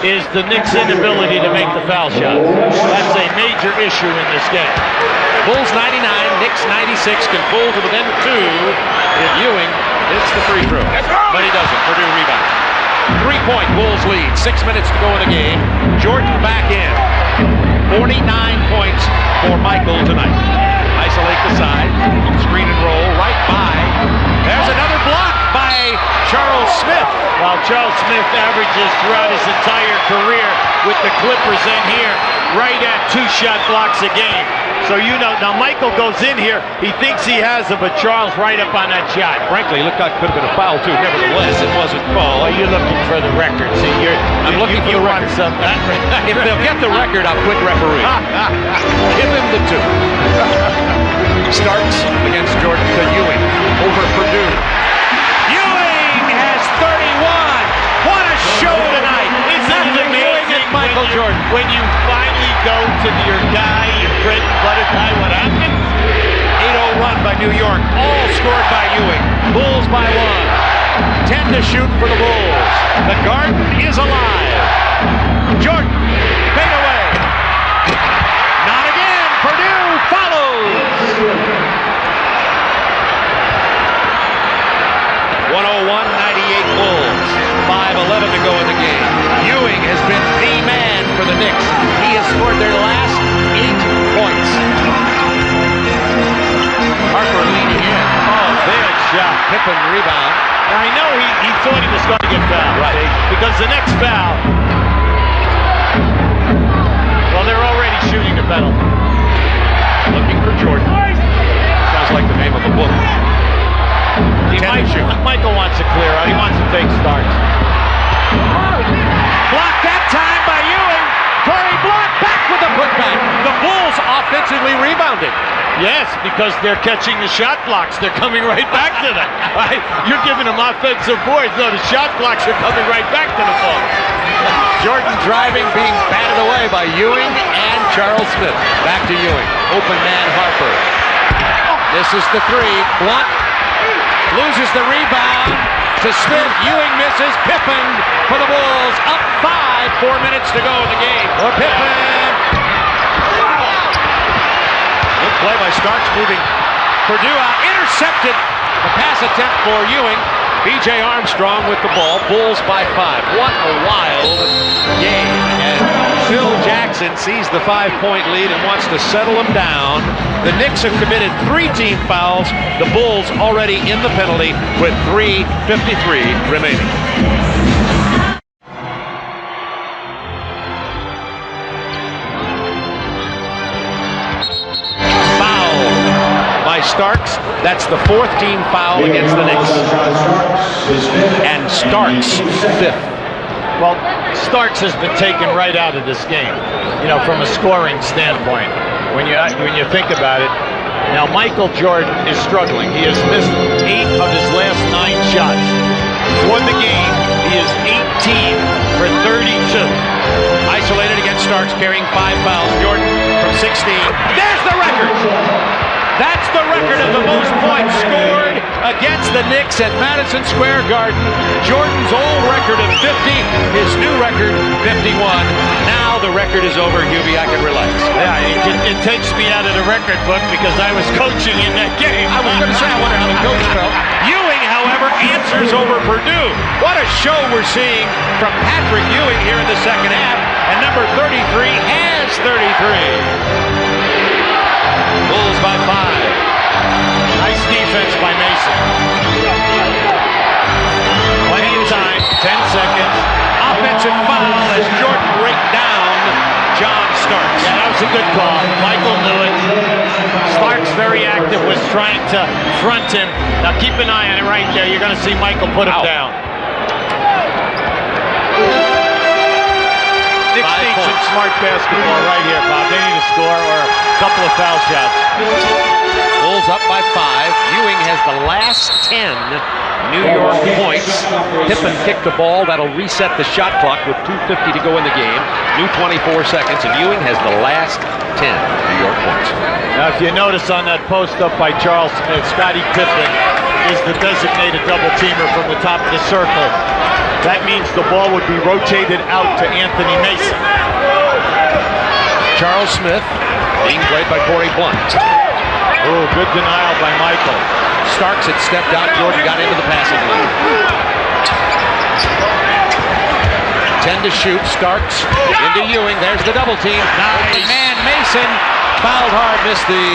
is the Knicks' inability to make the foul shot. That's a major issue in this game. Bulls 99, Knicks 96, can pull to within 2 if Ewing hits the free throw. But he doesn't. Perdue rebound. 3-point Bulls lead. 6 minutes to go in the game. Jordan back in. 49 points for Michael tonight. Isolate the side. Screen and roll. Right by. There's another block by Charles Smith. While Charles Smith averages throughout his entire career with the Clippers in here right at 2 shot blocks a game. So you know, now Michael goes in here, he thinks he has it, but Charles right up on that shot. Frankly, it looked like it could have been a foul too. Nevertheless, it wasn't called. Well, you're looking for the record. See, I'm looking for the record. If they'll get the record, I'll quit referee. Give him the 2. Starks against Jordan to Ewing. Over Perdue. Ewing has 31. What a show tonight. Isn't it amazing Michael Jordan. When you finally go to your guy, your bread and butter guy, what happens? 8-0 run by New York. All scored by Ewing. Bulls by 1. 10 to shoot for the Bulls. The Garden is alive. Jordan, fade away. Not again. Perdue follows. 101-98 Bulls. 5:11 to go in the game. Ewing has been the man for the Knicks. He has scored their last 8 points. Harper leading in. Oh, big shot. Pippen rebound. Now, I know he thought he was going to get fouled. Right. See? Because the next foul, well, they're already shooting the penalty. Looking for Jordan. Sounds like the name of a book. Michael wants to clear out. He wants to take Starks. Blocked that time by Ewing. Curry blocked back with the putback. The Bulls offensively rebounded. Yes, because they're catching the shot blocks. They're coming right back to them. Right? You're giving them offensive boards. No, the shot blocks are coming right back to the ball. Jordan driving, being batted away by Ewing and Charles Smith. Back to Ewing. Open man Harper. This is the 3. Blunt loses the rebound to Smith. Ewing misses. Pippen for the Bulls. Up 5. 4 minutes to go in the game. Pippen. Good play by Starks, moving Perdue out. Intercepted. The pass attempt for Ewing. B.J. Armstrong with the ball. Bulls by 5. What a wild game. And Phil Jackson sees the 5-point lead and wants to settle them down. The Knicks have committed 3 team fouls. The Bulls already in the penalty with 3:53 remaining. Starks. That's the 4th team foul against the Knicks. And Starks 5th. Well, Starks has been taken right out of this game, you know, from a scoring standpoint. When you think about it, now Michael Jordan is struggling. He has missed 8 of his last 9 shots. For the game, he is 18 for 32. Isolated against Starks, carrying 5 fouls. Jordan from 16. There's the record! That's the record of the most points scored against the Knicks at Madison Square Garden. Jordan's old record of 50, his new record 51. Now the record is over, Hubie. I can relax. Yeah, it takes me out of the record book because I was coaching in that game. I was going to say, I wonder how the coach felt. Ewing, however, answers over Perdue. What a show we're seeing from Patrick Ewing here in the second half. And number 33 has 33. Bulls by 5. Nice defense by Mason. Plenty of time, 10 seconds. Offensive foul as Jordan raked down John Starks. Yeah, that was a good call. Michael knew it. very active, was trying to front him. Now keep an eye on it right there. You're going to see Michael put him down. Knicks need some smart basketball right here, Bob. They need to score or a couple of foul shots. Bulls up by 5. Ewing has the last 10 New York points. Pippen kicked the ball. That'll reset the shot clock with 2:50 to go in the game. New 24 seconds, and Ewing has the last 10 New York points. Now, if you notice on that post up by Charles Smith, Scottie Pippen is the designated double-teamer from the top of the circle. That means the ball would be rotated out to Anthony Mason. Charles Smith being played by Corey Blunt. Oh, good denial by Michael. Starks had stepped out. Jordan got into the passing lane. 10 to shoot. Starks into Ewing. There's the double team. Nice. Man, Mason fouled hard, missed the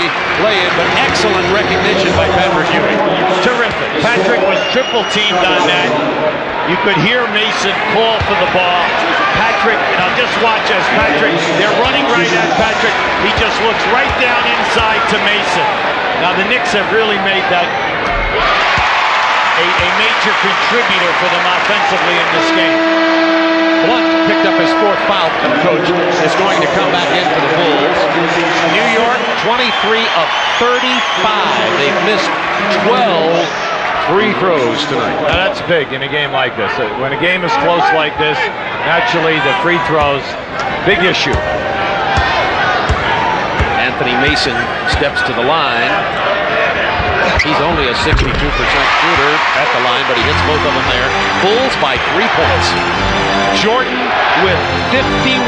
lay-in, but excellent recognition by Patrick Ewing. Terrific. Patrick was triple teamed on that. You could hear Mason call for the ball. Patrick, now just watch as Patrick, they're running right at Patrick. He just looks right down inside to Mason. Now the Knicks have really made that a major contributor for them offensively in this game. Blunt picked up his 4th foul, and the coach is going to come back in for the Bulls. New York, 23 of 35. They've missed 12 free throws tonight. Now that's big in a game like this. When a game is close like this, naturally the free throws, big issue. Anthony Mason steps to the line. He's only a 62% shooter at the line, but he hits both of them there. Bulls by 3 points. Jordan with 51,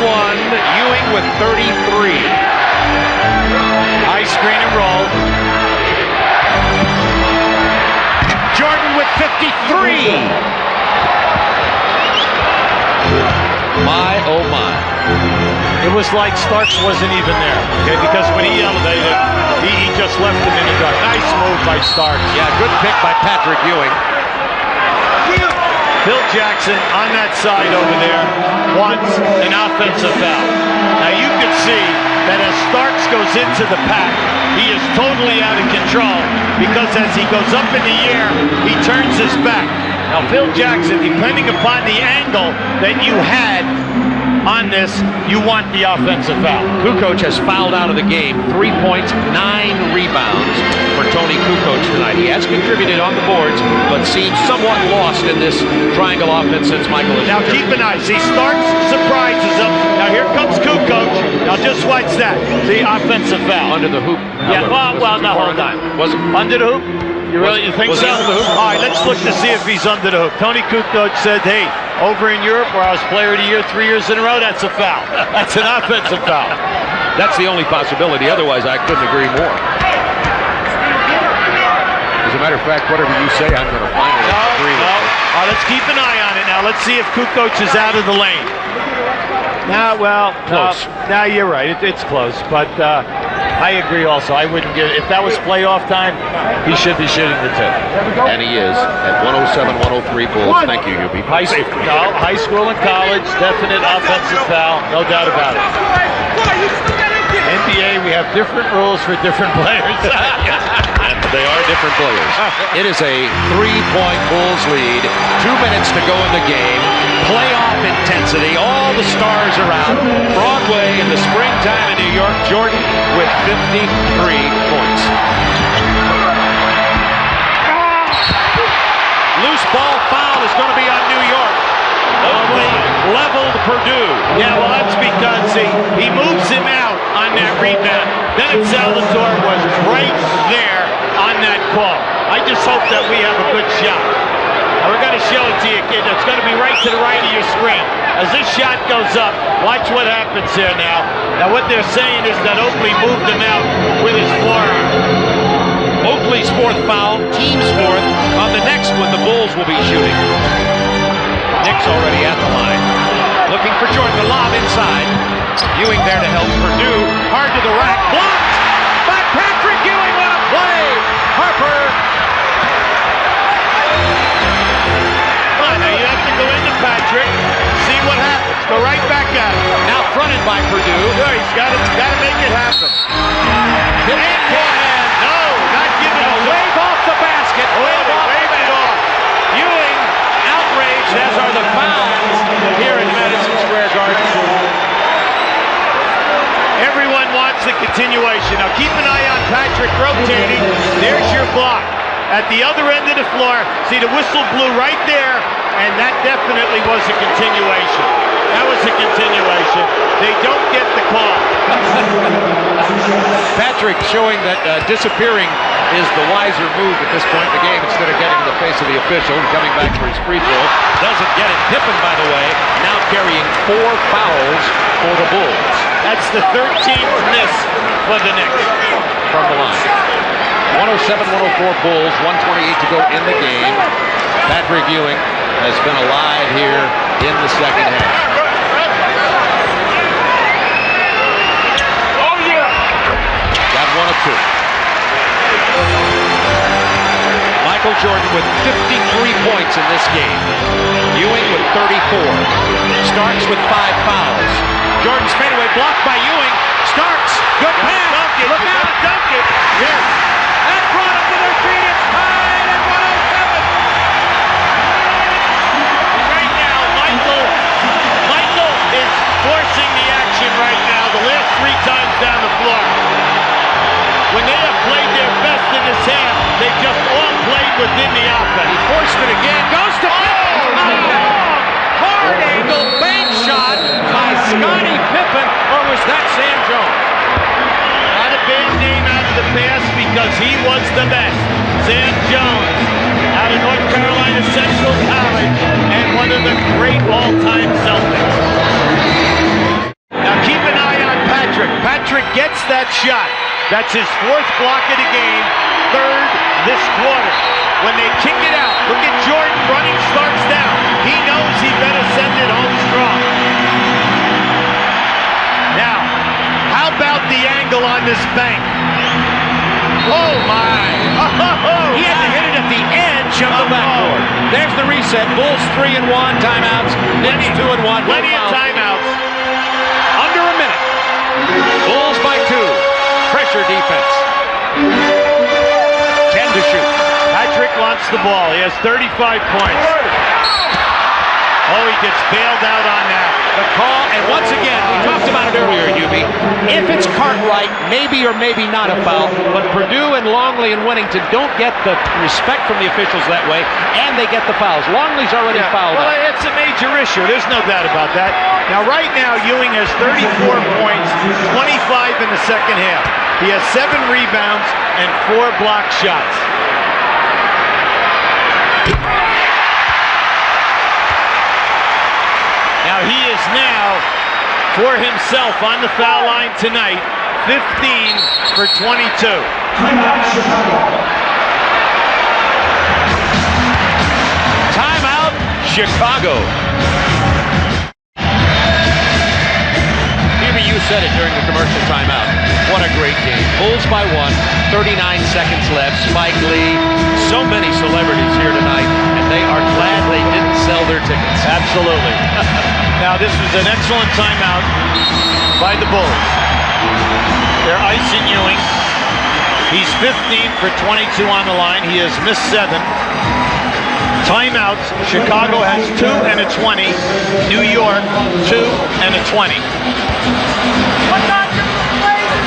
Ewing with 33. High screen and roll. Jordan with 53. My, oh my. It was like Starks wasn't even there, okay? Because when he elevated, he just left him in the dark. Nice move by Starks. Yeah, good pick by Patrick Ewing. Phil Jackson on that side over there wants an offensive foul. Now you can see that as Starks goes into the pack, he is totally out of control because as he goes up in the air, he turns his back. Now Phil Jackson, depending upon the angle that you had on this, you want the offensive foul. Kukoc has fouled out of the game. 3 points, 9 rebounds for Tony Kukoc tonight. He has contributed on the boards, but seems somewhat lost in this triangle offense since Michael is Now keep an eye. See, Starks surprises him. Now here comes Kukoc. Now just watch that. See, offensive foul. under the hoop. Yeah, well, no, hold on. Was it? Under the hoop? You think was so? he under the hoop? All right, let's look to see if he's under the hoop. Tony Kukoc said, hey, over in Europe where I was player of the year 3 years in a row, that's a foul. That's an offensive foul. That's the only possibility. Otherwise, I couldn't agree more. As a matter of fact, whatever you say, I'm going to finally agree with you. All right, let's keep an eye on it now. Let's see if Kukoc is out of the lane. Now, well, Close. now you're right. It's close, but I agree also. I wouldn't give, if that was playoff time, he should be shooting the tip. And he is at 107, 103 Bulls. Thank you, UB. High school and college, definite offensive foul, no doubt about it. NBA, we have different rules for different players. And they are different players. It is a 3-point Bulls lead. 2 minutes to go in the game. Playoff intensity. All the stars are out. Broadway in the springtime in New York. Jordan with 53 points. Loose ball foul is going to be on New York. Oakley leveled Purdue. Yeah, well, that's because he moves him out on that rebound. Bennett Salvatore was right there on that call. I just hope that we have a good shot. Now we're going to show it to you, kid. It's going to be right to the right of your screen. As this shot goes up, watch what happens here now. Now what they're saying is that Oakley moved him out with his forearm. Oakley's 4th foul, team's 4th. On the next one, the Bulls will be shooting. Knicks already at the line. Looking for Jordan, the lob inside. Ewing there to help Purdue. Hard to the rack, blocked by Patrick Ewing. What a play! Harper. Come on, now you have to go into Patrick, see what happens. Go right back at him. Now fronted by Purdue. Sure, he's got to make it happen. Hit And forehand. no, a continuation. Now keep an eye on Patrick rotating. There's your block. At the other end of the floor, see the whistle blew right there, and that definitely was a continuation. That was a continuation. They don't get the call. Patrick showing that disappearing is the wiser move at this point in the game instead of getting in the face of the official and coming back for his free throw. Doesn't get it. Pippen, by the way, now carrying 4 fouls for the Bulls. That's the 13th miss for the Knicks. From the line. 107-104 Bulls, 128 to go in the game. Patrick Ewing has been alive here in the second half. Got 1 of 2. Michael Jordan with 53 points in this game. Ewing with 34. Starks with 5 fouls. Jordan's fadeaway blocked by Ewing. Starks, good pass. Look out, dunk it. Yes. And brought up to their feet. It's tied at 107. Right now, Michael is forcing the action right now. The last 3 times down the floor. When they have played their best in this half, they just all played within the offense. He forced it again. Goes to hard angle bank shot by Scottie Pippen, or was that Sam Jones? Not a bad name out of the past because he was the best. Sam Jones out of North Carolina Central College and one of the great all-time Celtics. Now keep an eye on Patrick. Patrick gets that shot. That's his 4th block of the game, 3rd this quarter. When they kick it out, look at Jordan running Starks down. He knows he better send it home strong. Now, how about the angle on this bank? Oh my! He had to hit it at the edge of the backboard. There's the reset. Bulls 3-1, timeouts. Knicks 2-1. Plenty of timeouts. Under a minute. Bulls by 2. Pressure defense. 10 to shoot. Patrick wants the ball. He has 35 points. Oh, he gets bailed out on that. The call, and once again, we talked about it earlier, Hubie. If it's Cartwright, maybe or maybe not a foul, but Purdue and Longley and Winnington don't get the respect from the officials that way, and they get the fouls. Longley's already fouled Well, out. it's a major issue. There's no doubt about that. Now, right now, Ewing has 34 points, 25 in the second half. He has 7 rebounds and 4 block shots. Now he is now, for himself on the foul line tonight, 15 for 22. Timeout, Chicago. Hubie, you said it during the commercial timeout. What a great game. Bulls by 1, 39 seconds left. Spike Lee, so many celebrities here tonight, and they are glad they didn't sell their tickets. Absolutely. Now this was an excellent timeout by the Bulls. They're icing Ewing. He's 15 for 22 on the line. He has missed 7. Timeouts. Chicago has 2 and a 20. New York, 2 and a 20.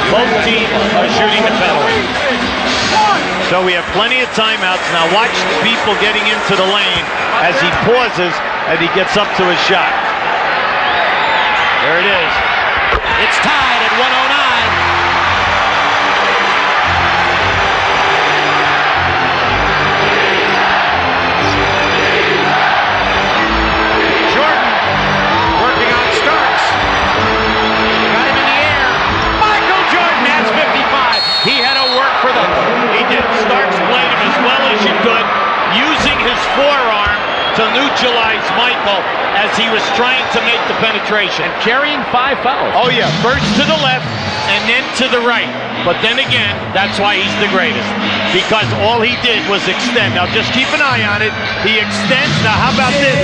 Both teams are shooting the penalty. So we have plenty of timeouts. Now watch the people getting into the lane as he pauses and he gets up to his shot. There it is. It's tied at 109. Jordan working on Starks. Got him in the air. Michael Jordan has 55. He had to work for them. He did. Starks played him as well as you could, using his forearm to neutralize Michael as he was trying to make the penetration. And carrying 5 fouls. Oh yeah, first to the left and then to the right. But then again, that's why he's the greatest. Because all he did was extend. Now just keep an eye on it. He extends. Now how about this?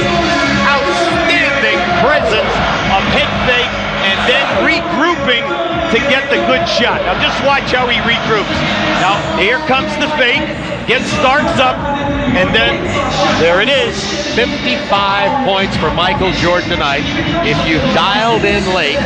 Outstanding presence of head fake and then regrouping to get the good shot. Now just watch how he regroups. Now here comes the fake. Gets Starks up, and then there it is. 55 points for Michael Jordan tonight. If you dialed in late,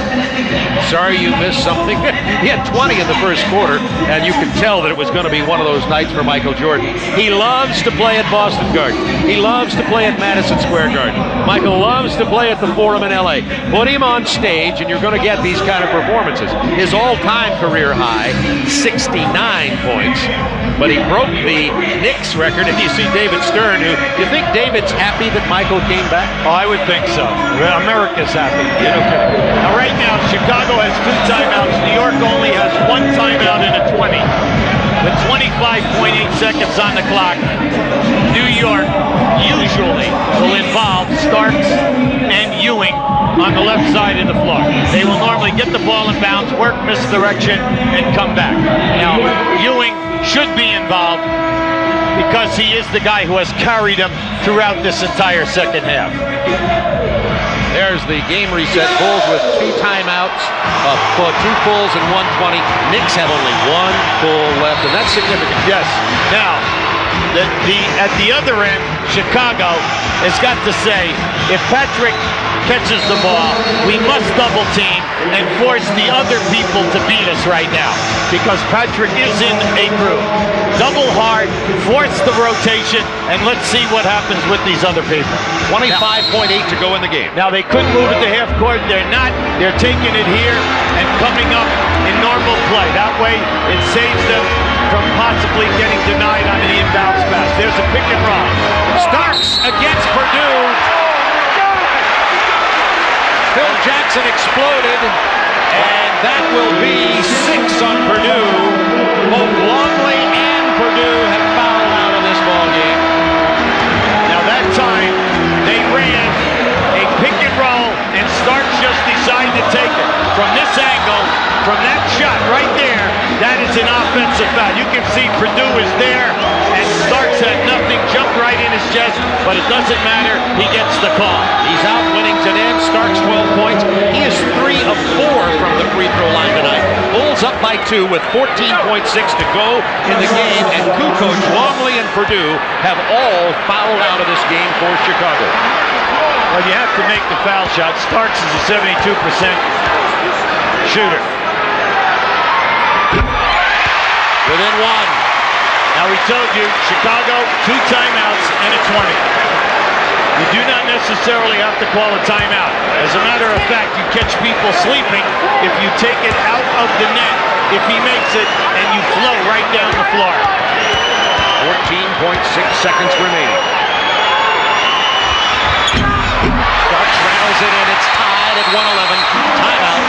sorry you missed something. He had 20 in the first quarter, and you could tell that it was going to be one of those nights for Michael Jordan. He loves to play at Boston Garden. He loves to play at Madison Square Garden. Michael loves to play at the Forum in LA. Put him on stage, and you're going to get these kind of performances. His all-time career high, 69 points. But he broke the Knicks record, and you see David Stern, who, you think David's happy that Michael came back? Oh, I would think so. America's happy. You know, now, right now, Chicago has 2 timeouts. New York only has 1 timeout in a 20. With 25.8 seconds on the clock, New York usually will involve Starks and Ewing on the left side of the floor. They will normally get the ball in bounds, work misdirection, and come back. Now, Ewing should be involved because he is the guy who has carried them throughout this entire second half. There's the game reset. Bulls with 2 timeouts, 2 fulls and 1:20. Knicks have only 1 full left, and that's significant. Yes. Now, at the other end, Chicago has got to say, if Patrick catches the ball, we must double team and force the other people to beat us right now, because Patrick is in a groove. Double hard, force the rotation, and let's see what happens with these other people. 25.8 to go in the game. Now, they could move it to half court. They're not. They're taking it here and coming up in normal play. That way, it saves them from possibly getting denied on an inbounds pass. There's a pick and roll. Starks against Purdue. Phil Jackson exploded, and that will be 6 on Purdue. Both Longley and Purdue have fouled out of this ball game. Now, that time, they ran a pick and roll, and Starks just decided to take it. From this angle, from that shot right there, that is an offensive foul. You can see Purdue is there, and Starks had nothing, jumped right in his chest, but it doesn't matter. He gets the call. He's out winning today. Starks 12 points. He is 3 of 4 from the free throw line tonight. Bulls up by 2 with 14.6 to go in the game, and Kukoc, Longley, and Purdue have all fouled out of this game for Chicago. Well, you have to make the foul shot. Starks is a 72% shooter. Within 1. Now, we told you, Chicago, 2 timeouts and a 20. You do not necessarily have to call a timeout. As a matter of fact, you catch people sleeping if you take it out of the net, if he makes it, and you flow right down the floor. 14.6 seconds remaining. Starks rattles it in. It's tied at 111. Timeout,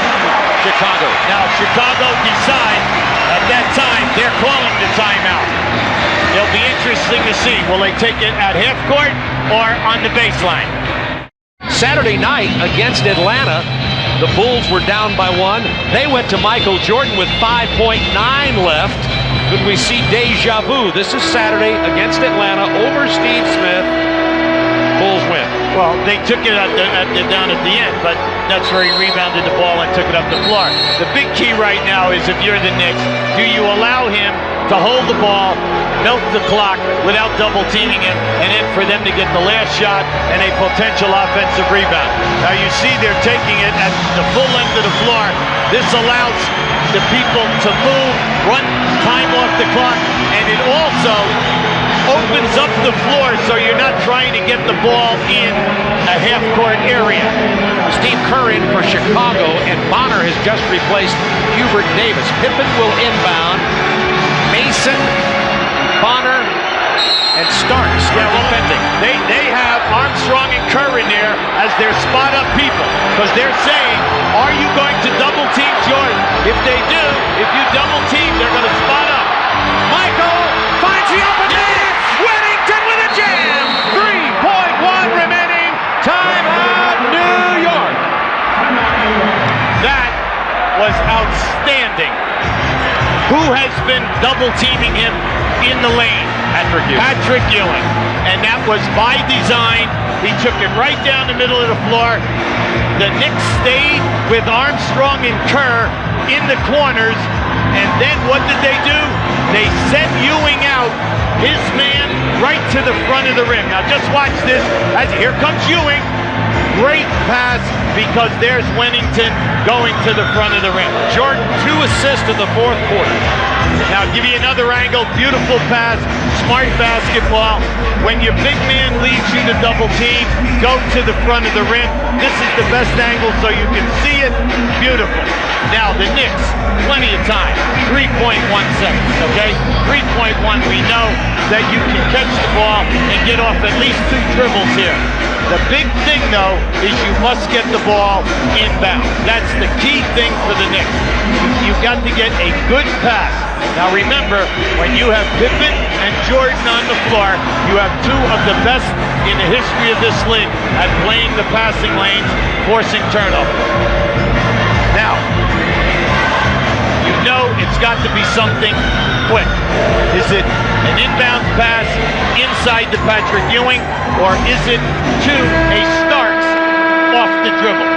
Chicago. Now, Chicago decide at that time they're calling the timeout. It'll be interesting to see. Will they take it at half court or on the baseline? Saturday night against Atlanta, the Bulls were down by 1. They went to Michael Jordan with 5.9 left. Could we see deja vu? This is Saturday against Atlanta over Steve Smith. Bulls win. Well, they took it down at the end, but that's where he rebounded the ball and took it up the floor. The big key right now is, if you're the Knicks, do you allow him to hold the ball, milk the clock without double teaming him, and then for them to get the last shot and a potential offensive rebound? Now, you see they're taking it at the full length of the floor. This allows the people to move, run time off the clock, and it also opens up the floor so you're not trying to get the ball in a half-court area. Steve Kerr in for Chicago, and Bonner has just replaced Hubert Davis. Pippen will inbound. Mason, Bonner, and Starks are defending. They have Armstrong and Kerr in there as their spot-up people, because they're saying, are you going to double-team Jordan? If they do, if you double-team, they're going to spot up. Michael finds the open man. Whittington with a jam. 3.1 remaining. Timeout, New York. That was outstanding. Who has been double-teaming him in the lane? Patrick Ewing. And that was by design. He took it right down the middle of the floor. The Knicks stayed with Armstrong and Kerr in the corners. And then what did they do? They sent Ewing out his man right to the front of the rim. Now just watch this. Here comes Ewing. Great pass because there's Wennington going to the front of the rim. Jordan, 2 assists in the fourth quarter. Now give you another angle. Beautiful pass. Smart basketball. When your big man leads you to double team, go to the front of the rim. This is the best angle so you can see it. Beautiful. Now the Knicks, plenty of time. 3.1 seconds, okay? 3.1. We know that you can catch the ball and get off at least 2 dribbles here. The big thing, though, is you must get the ball inbound. That's the key thing for the Knicks. You've got to get a good pass. Now remember, when you have Pippen and Jordan on the floor, you have 2 of the best in the history of this league at playing the passing lanes, forcing turnover. Now, you know it's got to be something quick. Is it an inbound pass inside to Patrick Ewing, or is it to a Starks off the dribble?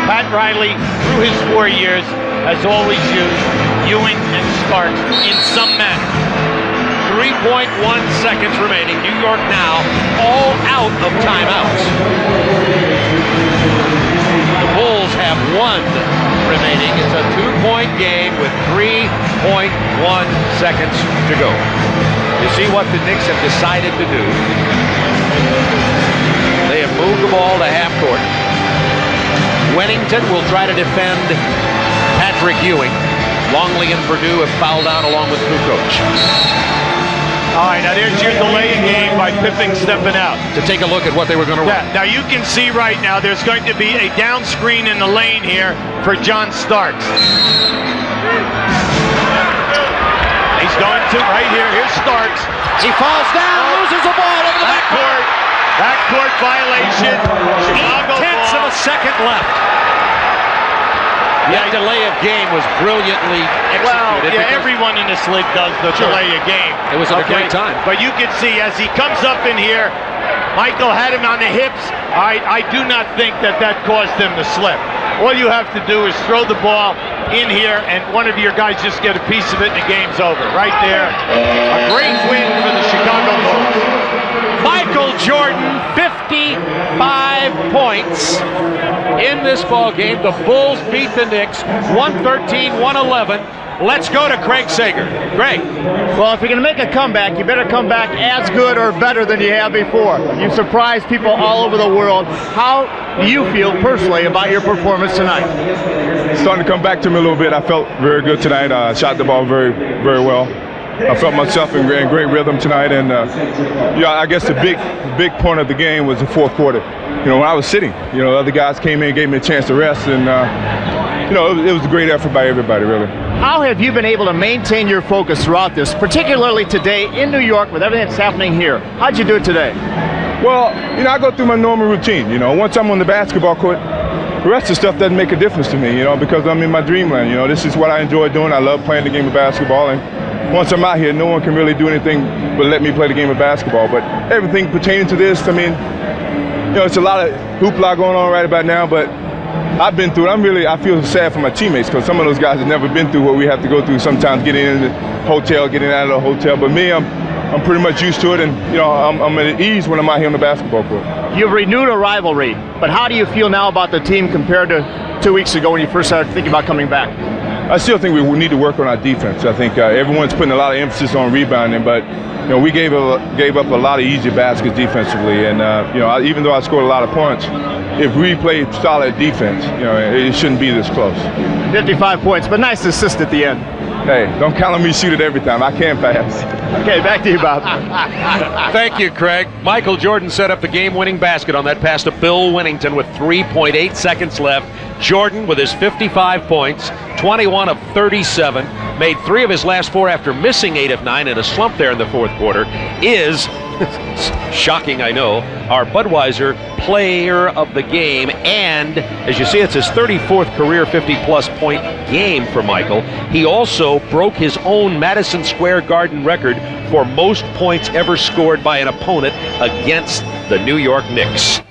Pat Riley, through his 4 years, has always used Ewing and Starks in some manner. 3.1 seconds remaining. New York now all out of timeouts. The Bulls have 1 remaining. It's a 2-point game with 3.1 seconds to go. You see what the Knicks have decided to do. They have moved the ball to half court. Wennington will try to defend Patrick Ewing. Longley and Purdue have fouled out along with Kukoc. All right, now there's your delay in game by Pippen stepping out. To take a look at what they were going to run. Now you can see right now there's going to be a down screen in the lane here for John Starks. He's going to right here. Here's Starks. He falls down, loses the ball over the backcourt. Backcourt violation. Chicago 0.8 of a second left. That delay of game was brilliantly executed. Well, yeah, everyone in this league does the delay of game. It was at a great time. But you can see as he comes up in here, Michael had him on the hips. I do not think that caused him to slip. All you have to do is throw the ball in here, and one of your guys just get a piece of it, and the game's over. Right there. A great win for the Chicago Bulls. Michael Jordan, 55 points in this ball game. The Bulls beat the Knicks 113-111. Let's go to Craig Sager. Greg. Well, if you're going to make a comeback, you better come back as good or better than you have before. You've surprised people all over the world. How do you feel personally about your performance tonight? It's starting to come back to me a little bit. I felt very good tonight. Shot the ball very, very well. I felt myself in great rhythm tonight, and I guess the big point of the game was the fourth quarter. When I was sitting, the other guys came in, gave me a chance to rest, and it was a great effort by everybody, really. How have you been able to maintain your focus throughout this, particularly today in New York with everything that's happening here? How'd you do it today? Well, I go through my normal routine. Once I'm on the basketball court, the rest of the stuff doesn't make a difference to me, because I'm in my dreamland. This is what I enjoy doing. I love playing the game of basketball, and once I'm out here, no one can really do anything but let me play the game of basketball. But everything pertaining to this, it's a lot of hoopla going on right about now, but I've been through it. I feel sad for my teammates because some of those guys have never been through what we have to go through sometimes, getting in the hotel, getting out of the hotel. But me, I'm pretty much used to it, and I'm at ease when I'm out here on the basketball court. You've renewed a rivalry, but how do you feel now about the team compared to 2 weeks ago when you first started thinking about coming back? I still think we need to work on our defense. I think everyone's putting a lot of emphasis on rebounding, but we gave up a lot of easy baskets defensively, and even though I scored a lot of points, if we played solid defense, it shouldn't be this close. 55 points, but nice assist at the end. Hey, don't count on me to shoot it every time. I can't pass. Okay, back to you, Bob. Thank you, Craig. Michael Jordan set up the game-winning basket on that pass to Bill Wennington with 3.8 seconds left. Jordan, with his 55 points, 21 of 37, made 3 of his last 4 after missing 8 of 9 in a slump there in the fourth quarter, is, shocking I know, our Budweiser player of the game. And, as you see, it's his 34th career 50-plus point game for Michael. He also broke his own Madison Square Garden record for most points ever scored by an opponent against the New York Knicks.